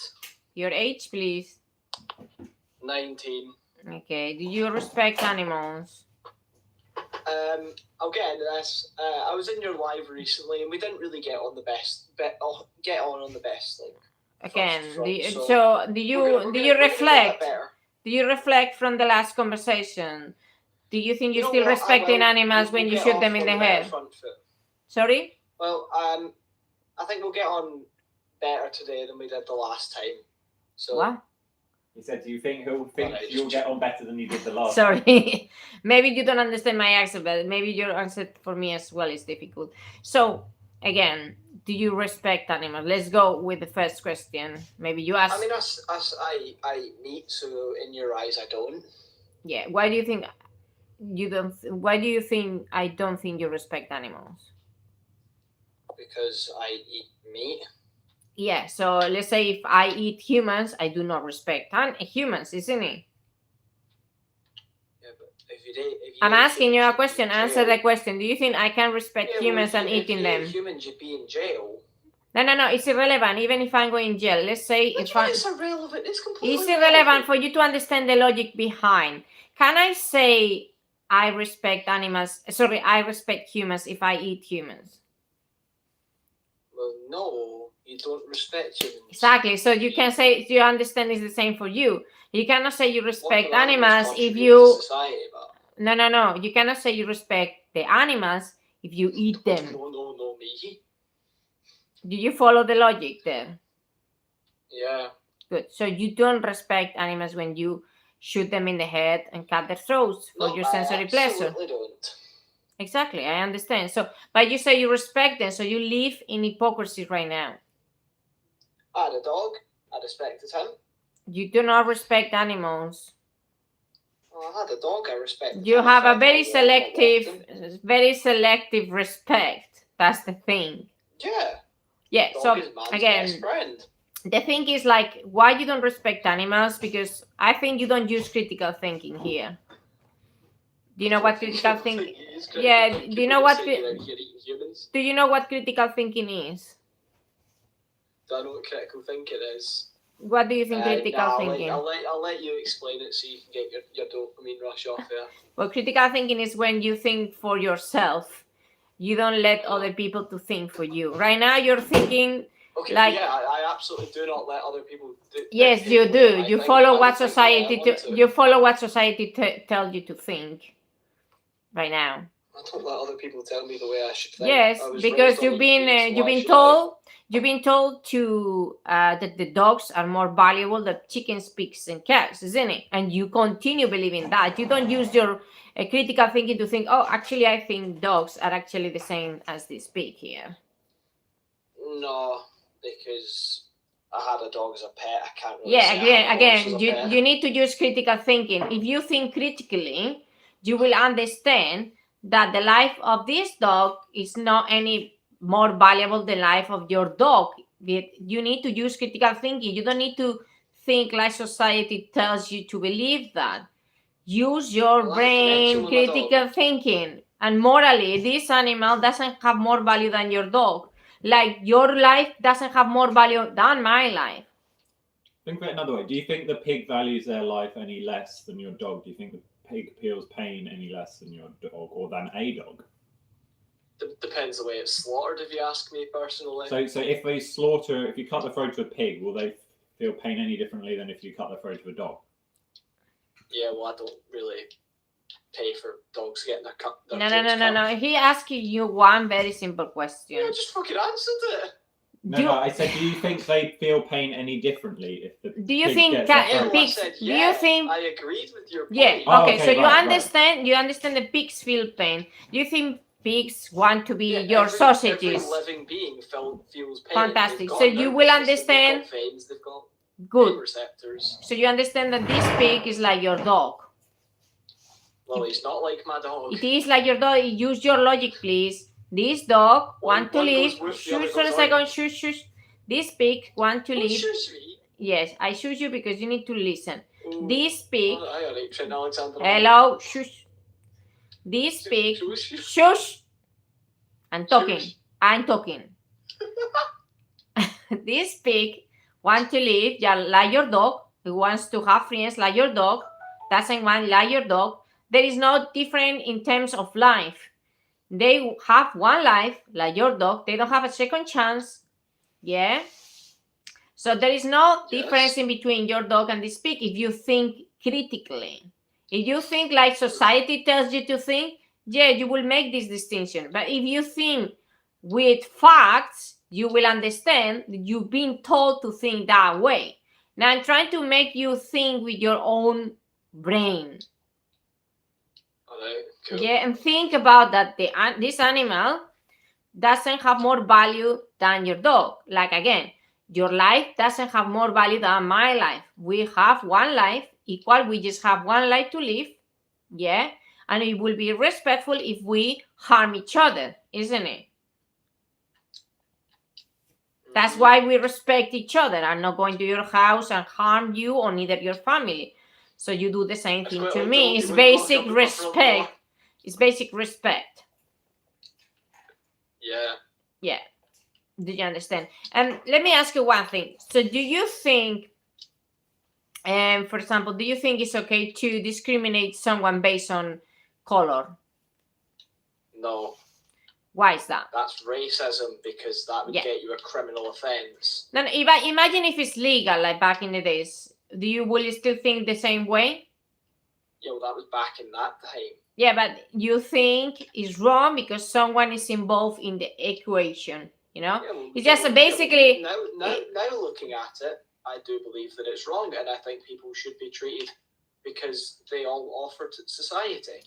Your age, please. 19. Okay. Do you respect animals? I'll get into this. I was in your live recently, and we didn't really get on the best. Get on the best. Like Again, front, do you, so so do you we're do gonna you get that reflect? better. Do you reflect from the last conversation? Do you think you're You know still what, I respecting will. animals when We'll you get shoot off them in on the a better head? front foot. Sorry? Well, I think we'll get on better today than we did the last time. So What? He said, do you think he'll think Alright, you'll just- get on better than you did the last time? Sorry. Maybe you don't understand my answer, but maybe your answer for me as well is difficult. So, again, do you respect animals? Let's go with the first question. Maybe you ask. I mean, I eat meat, so in your eyes, I don't. Yeah. Why do you think you don't? Why do you think I don't think you respect animals? Because I eat meat. Yeah. So let's say if I eat humans, I do not respect humans, isn't it? Yeah, but if you did, if you I'm ate asking you a humans, question. you'd be in Answer jail. the question. Do you think I can respect Yeah, well, humans if and you- if eating you them? ate humans, you'd be in jail. No. It's irrelevant. Even if I'm going in jail, let's say What if do you mean I. it's irrelevant? It's completely It's irrelevant for you to understand the logic behind. Can I say I respect animals? Sorry, I respect humans if I eat humans. Well, no, you don't respect humans. Exactly. So you can say you understand it's the same for you. You cannot say you respect What do animals if contribute to you. society, but No. You cannot say you respect the animals if you eat them. no, me. Do you follow the logic there? Yeah. Good. So you don't respect animals when you shoot them in the head and cut their throats for No, your I sensory pleasure. absolutely don't. Exactly, I understand. So, but you say you respect them, so you live in hypocrisy right now. I had a dog. I respected him. You do not respect animals. Oh, I had a dog. I respected You him. have a I very felt like I walked selective respect. That's the thing. Yeah. Yeah. Dog So is man's again, best friend. the thing is like why you don't respect animals, because I think you don't use critical thinking here. Do you know what critical thinking? Yeah, do you know what Humans. do you know what critical thinking is? Do I know what critical thinking is? What do you think critical Nah, thinking? I'll let you explain it so you can get your dopamine rush off there. Well, critical thinking is when you think for yourself. You don't let other people to think for you. Right now you're thinking Okay, like yeah, I absolutely do not let other people do. yes, you do. You follow what society you follow what society tells you to think. Right now. I don't let other people tell me the way I should think. Yes, because you've been told to that the dogs are more valuable than chickens, pigs, and cats, isn't it? And you continue believing that. You don't use your critical thinking to think, oh, actually, I think dogs are actually the same as this pig here. No, because I had a dog as a pet. I can't really Yeah, say again, you need to use critical thinking. If you think critically, you will understand that the life of this dog is not any more valuable than the life of your dog. You need to use critical thinking. You don't need to think like society tells you to believe that. Use your brain, critical thinking. And morally, this animal doesn't have more value than your dog. Like your life doesn't have more value than my life. Think of it another way. Do you think the pig values their life any less than your dog? Do you think the pig feels pain any less than your dog or than a dog? Depends the way it's slaughtered, if you ask me personally. So if you cut the throat to a pig, will they feel pain any differently than if you cut the throat to a dog? Yeah, well, I don't really pay for dogs getting their cut. No. He asked you one very simple question. Yeah, I just fucking answered it. No, I said, do you think they feel pain any differently if the do you pig think gets their throat? pigs? Said, do you think? I agreed with your point. Yeah. Oh, Okay. So you right. understand the pigs feel pain. Do you think pigs want to be your every sausages? Every living being feels pain. Fantastic. So you will understand. They've got veins, they've got Good. pain receptors. So you understand that this pig is like your dog. Well, he's not like my dog. It is like your dog. Use your logic, please. This dog want to live. Shush for a second. Shush. This pig want to live. Yes, I shush you because you need to listen. Ooh. This pig. Trent Alexander. Hello. Shush. This pig. Shush. I'm talking. This pig want to live like your dog. He wants to have friends like your dog. Doesn't want like your dog. There is no difference in terms of life. They have one life like your dog. They don't have a second chance. Yeah. So there is no difference in between your dog and this pig if you think critically. If you think like society tells you to think, yeah, you will make this distinction. But if you think with facts, you will understand that you've been told to think that way. Now I'm trying to make you think with your own brain. Alright, cool. Yeah, and think about that this animal doesn't have more value than your dog. Like again, your life doesn't have more value than my life. We have one life equal. We just have one life to live. Yeah. And it will be respectful if we harm each other, isn't it? That's why we respect each other. I'm not going to your house and harm you or neither your family. So you do the same thing to me. It's basic respect. It's basic respect. Yeah. Yeah. Do you understand? And let me ask you one thing. So do you think, for example, do you think it's okay to discriminate someone based on color? No. Why is that? That's racism because that would get you a criminal offence. Then imagine if it's legal, like back in the days. Will you still think the same way? Yeah, well, that was back in that time. Yeah, but you think it's wrong because someone is involved in the equation, you know? Yeah, well, it's just basically... Now looking at it, I do believe that it's wrong, and I think people should be treated because they all offer to society.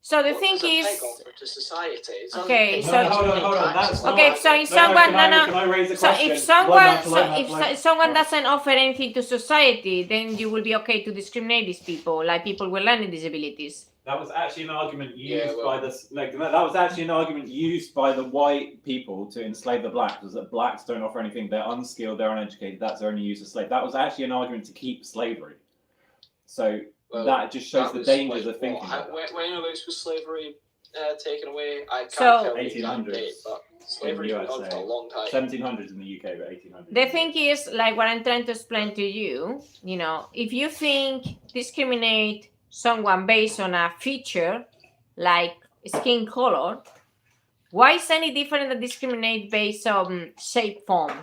So the What thing does a pig is, offer to society? It's Okay, it's so- not hold on, paying hold on. taxes, That's it's not okay, like- so if someone, Can I raise a so question? if someone, Like- if someone doesn't offer anything to society, then you will be okay to discriminate these people, like people with learning disabilities. That was actually an argument used Yeah, well- by the like, that was actually an argument used by the white people to enslave the blacks. Was that blacks don't offer anything? They're unskilled. They're uneducated. That's their only use of slave. That was actually an argument to keep slavery. So Well, that just shows that the was, dangers like, of thinking. what, like that. when was slavery taken away? I can't So- tell the exact 1800s date, but slavery's been on for USA. a long time. 1700s in the UK, but 1800s. The thing is, like what I'm trying to explain to you, you know, if you think discriminate someone based on a feature like skin color, why is any different than discriminate based on shape form?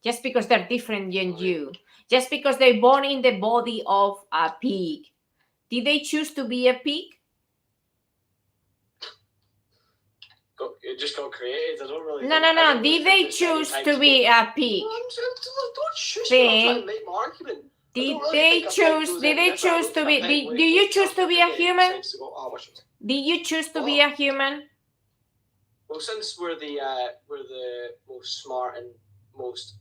Just because they're different than you, just because they're born in the body of a pig, did they choose to be a pig? It just got created. I don't really. No, think- no, I no. don't really Did they think it's any choose time to be a pig? Don't shush Thing. me. I'm trying to make my argument. I Did don't really they think a pig choose? goes Did any they different. I choose don't to be? think a pig Do you wakes choose up to be a every day and human? decides to go, "Oh, I wish I was-" Did you choose to be a human? Well, since we're the most smart and most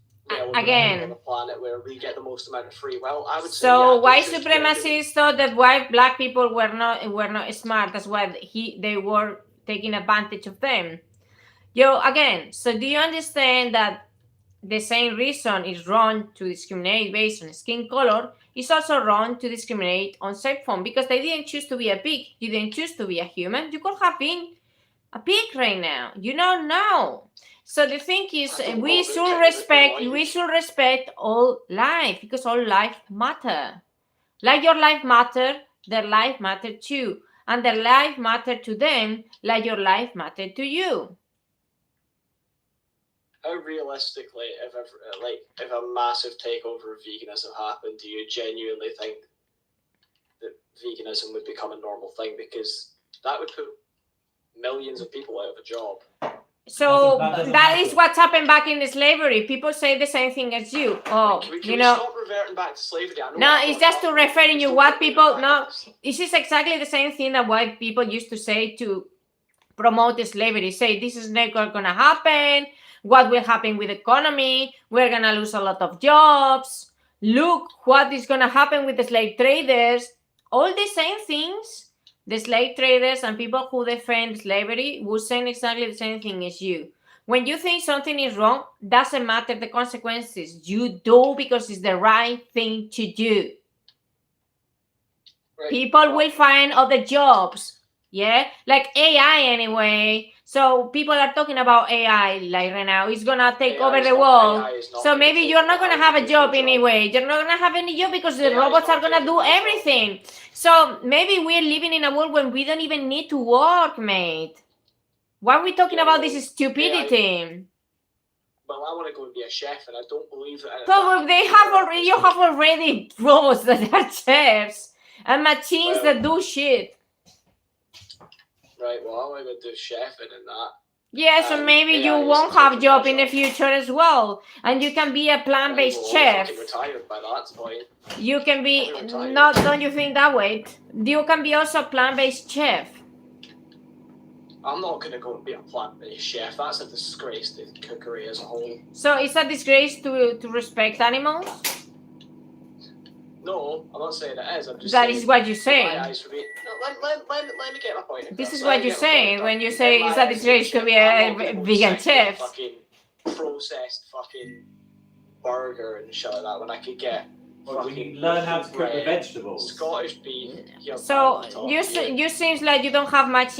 Again. on the planet, where we get the most amount of free will, I would say. So yeah, white they choose to be a human. supremacists thought that white black people were not smart. That's why they were taking advantage of them. Again. So do you understand that the same reason is wrong to discriminate based on skin color? It's also wrong to discriminate on shape form because they didn't choose to be a pig. You didn't choose to be a human. You could have been a pig right now. You don't know. So the thing is, I don't we know, should but respect. technically, We should respect all life because all life matter. Like your life matter, their life matter too, and their life matter to them, like your life matter to you. How realistically, if a massive takeover of veganism happened, do you genuinely think that veganism would become a normal thing? Because that would put millions of people out of a job. So That doesn't that is happen. what's happened back in slavery. People say the same thing as you. Oh, Can you we know. stop reverting back to slavery? I know No, that's it's not just to happening. referring you Stop what reverting people back no. to this. This is exactly the same thing that white people used to say to promote slavery. Say this is never gonna happen. What will happen with the economy? We're gonna lose a lot of jobs. Look what is gonna happen with the slave traders. All the same things. The slave traders and people who defend slavery will say exactly the same thing as you. When you think something is wrong, doesn't matter the consequences. You do because it's the right thing to do. Right. People will find other jobs. Yeah, like AI anyway. So people are talking about AI like right now. It's gonna take AI over is the not- world. AI is not So gonna maybe take you're not gonna over have a your job anyway. You're not gonna have any job because the AI is robots not are gonna taking do over your job. everything. So maybe we're living in a world when we don't even need to work, mate. Why are we talking Yeah, about well, this stupidity? Well, I want to go and be a chef, and I don't believe that. So they have already. You have already robots that are chefs and machines Well- that do shit. Right. Well, I want to go do chefing and that. Yeah, so maybe you AI is won't have taking job my in the job. future as well, and you can be a plant-based Well, I'm chef. fucking retired by that point. You can be I'm retired. not. Don't you think that way? You can be also a plant-based chef. I'm not going to go and be a plant-based chef. That's a disgrace to cookery as a whole. So it's a disgrace to respect animals. No, I'm not saying it is. I'm just That saying. is what you're in my saying. eyes, for me. No, let me get my point across. This is Let what me you're get my point saying across. when you In say my it's a eyes, disgrace to be I'm a not gonna go vegan sit and chef. Fucking processed fucking burger and shit like that when I could get Well, we fucking need to learn how to cook with bread, vegetables. Scottish beef. yeah, So on top, you yeah. you seems like you don't have much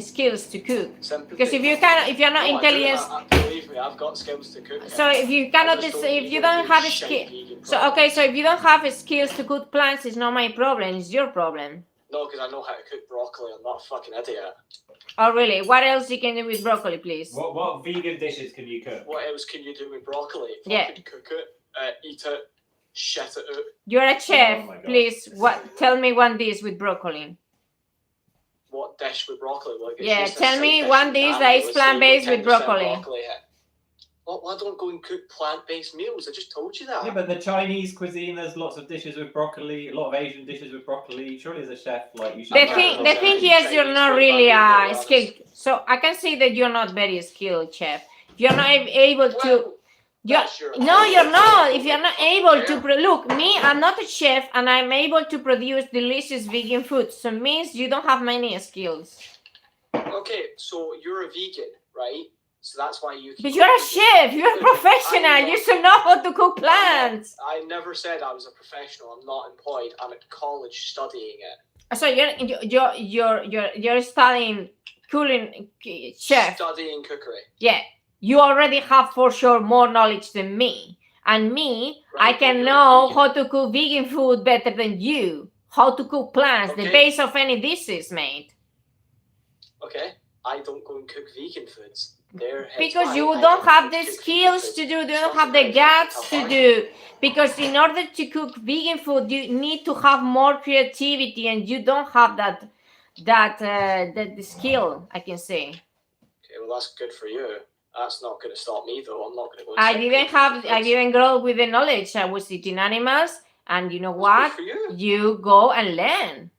skills to cook. Sympathy. Because if you're not No, intelligent, believe me, I've got skills to cook. so if you cannot, if you don't have skill, so okay, so if you don't have skills to cook plants, it's not my problem. It's your problem. No, because I know how to cook broccoli. I'm not a fucking idiot. Oh really? What else you can do with broccoli, please? What vegan dishes can you cook? What else can you do with broccoli? Yeah. Fucking cook it, eat it, shit it out. You're a chef, Oh my God. please. What? Tell me one dish with broccoli. What dish with broccoli? Like, it's Yeah, just a tell side me dish one with dish that. that It is was plant-based like with 10% broccoli. Why don't go and cook plant-based meals? I just told you that. Yeah, but the Chinese cuisine, there's lots of dishes with broccoli, a lot of Asian dishes with broccoli. Surely as a chef, like you should. The know thing, a the lot. thing is, you're not really skilled. So I can see that you're not very skilled, chef. You're not able to. Well, You're, that's your no, you're not. If you're not able to Yeah. look, me, I'm not a chef, and I'm able to produce delicious vegan food. So it means you don't have many skills. Okay, so you're a vegan, right? So that's why you. But you're a chef. You're a professional. You should know how to cook plants. I never said I was a professional. I'm not employed. I'm at college studying it. So you're studying cooking chef. Studying cookery. Yeah, you already have for sure more knowledge than me. And me, I Right, can you're know vegan. how to cook vegan food better than you. How to cook plants, the Okay. base of any dishes, mate. Okay, I don't go and cook vegan foods. Because you don't have the skills to do, you don't have the guts to do. Because in order to cook vegan food, you need to have more creativity, and you don't have that the skill, I can say. Okay, well that's good for you. That's not going to stop me though. I'm not going to go. And I start didn't cooking have, vegan I foods. didn't grow with the knowledge. I was eating animals, and you know That's what? good for you. You go and learn.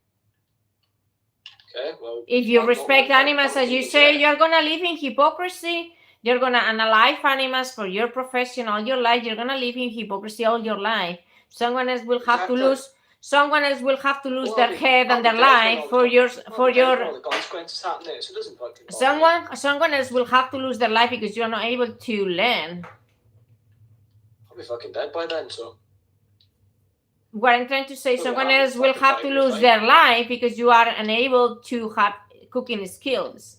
Okay, well. If you I'm not respect gonna- animals, I'm as you gonna say, do you're gonna live in hypocrisy. You're gonna analyze animals for your profession all your life. You're gonna live in hypocrisy all your life. Someone else will have to Exactly. lose. Someone else will have to lose Well, their head and their life for your all the consequences happening, so it doesn't fucking bother me. someone else will have to lose their life because you're not able to learn. I'll be fucking dead by then, so. What I'm trying to say, Well, someone I'm else will fucking have to fine, lose fine. their life because you are unable to have cooking skills.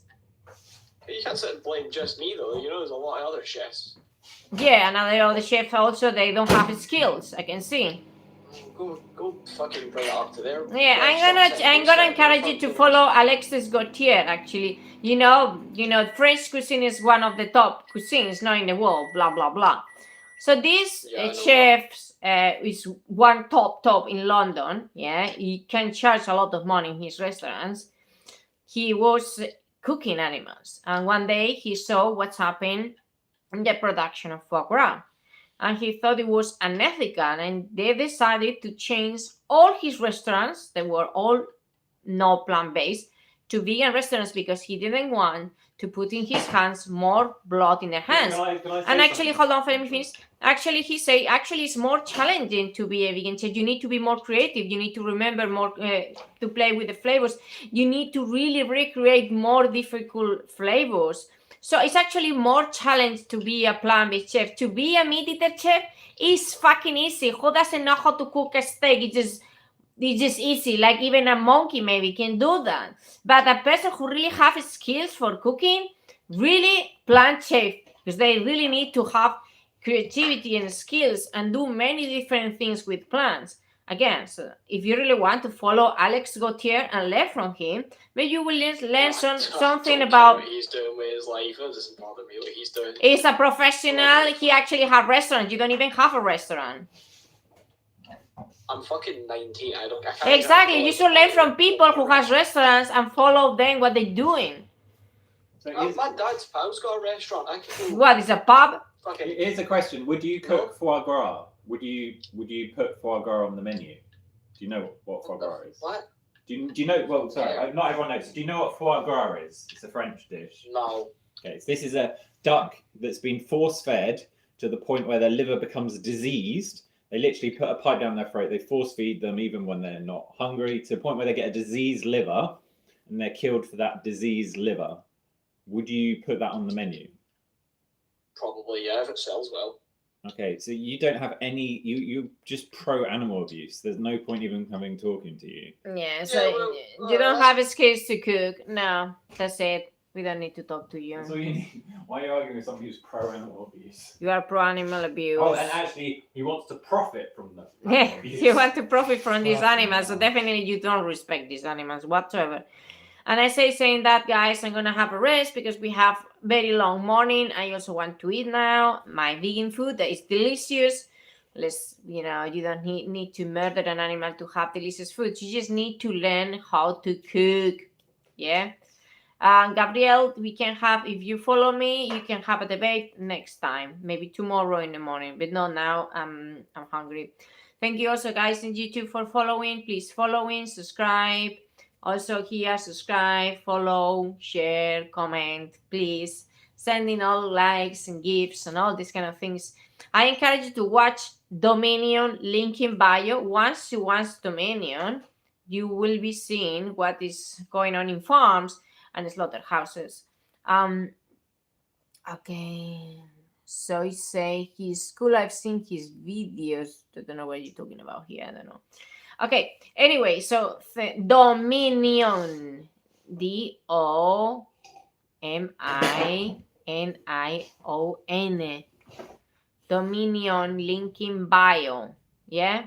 You can't sit and blame just me though. You know, there's a lot of other chefs. Yeah, and other chefs also, they don't have skills, I can see. Go fucking bring it up to their. Yeah, I'm gonna encourage you to follow Alexis Gautier. Actually, you know, French cuisine is one of the top cuisines, not in the world. Blah blah blah. So this Yeah, I know chef is one top in London. Yeah, he can charge a lot of money in his restaurants. He was cooking animals, and one day he saw what's happening in the production of foie gras. And he thought it was unethical, and they decided to change all his restaurants that were all not plant-based to vegan restaurants because he didn't want to put in his hands more blood in their hands. Can I And say actually, something? hold on, let me finish. Actually, he said, it's more challenging to be a vegan chef. You need to be more creative. You need to remember more to play with the flavors. You need to really recreate more difficult flavors. So it's actually more challenge to be a plant-based chef. To be a meat-eater chef is fucking easy. Who doesn't know how to cook a steak? It's just easy. Like even a monkey maybe can do that. But a person who really have skills for cooking, really plant chef, because they really need to have creativity and skills and do many different things with plants. Again, so if you really want to follow Alex Gautier and learn from him, maybe you will learn something Don't about. care what he's doing with his life. It doesn't bother me what he's doing. He's a professional. He actually have restaurants. You don't even have a restaurant. I'm fucking 19. I can't Exactly. You should learn from people who has restaurants and follow them what they're doing. So My dad's pal's got a restaurant. I can go What is a pub? fucking. here's a question: would you cook foie gras? Would you put foie gras on the menu? Do you know what foie gras is? What? Do you know? Well, sorry, Yeah. not everyone knows. Do you know what foie gras is? It's a French dish. No. Okay, so this is a duck that's been force-fed to the point where their liver becomes diseased. They literally put a pipe down their throat. They force-feed them even when they're not hungry to the point where they get a diseased liver, and they're killed for that diseased liver. Would you put that on the menu? Probably, yeah, if it sells well. Okay, so you don't have any. You just pro animal abuse. There's no point even coming talking to you. Yeah, so Yeah, well, you don't have skills to cook. No, that's it. We don't need to talk to you. That's all you need. Why are you arguing with somebody who's pro animal abuse? You are pro animal abuse. Oh, and actually, he wants to profit from the Yeah, animal abuse. you want to profit from these Fucking animals, so hell. definitely you don't respect these animals whatsoever. And I saying that, guys, I'm gonna have a rest because we have very long morning. I also want to eat now my vegan food that is delicious. You don't need to murder an animal to have delicious food. You just need to learn how to cook. Yeah. Gabriel, we can have, if you follow me, you can have a debate next time, maybe tomorrow in the morning, but not now. I'm hungry. Thank you also, guys, in YouTube for following. Please following, subscribe. Also here, subscribe, follow, share, comment, please. Sending all likes and gifts and all these kind of things. I encourage you to watch Dominion, link in bio. Once you watch Dominion, you will be seeing what is going on in farms and slaughterhouses. Okay. So he say he's cool. I've seen his videos. I don't know what you're talking about here. I don't know. Okay. Anyway, so Dominion. Dominion. Dominion, link in bio. Yeah.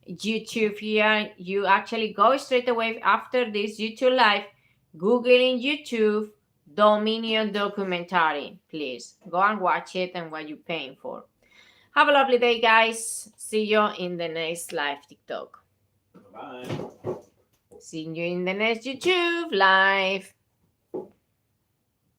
YouTube here. You actually go straight away after this YouTube live. Google in YouTube Dominion documentary. Please go and watch it and what you're paying for. Have a lovely day, guys. See you in the next live TikTok. Bye. See you in the next YouTube live.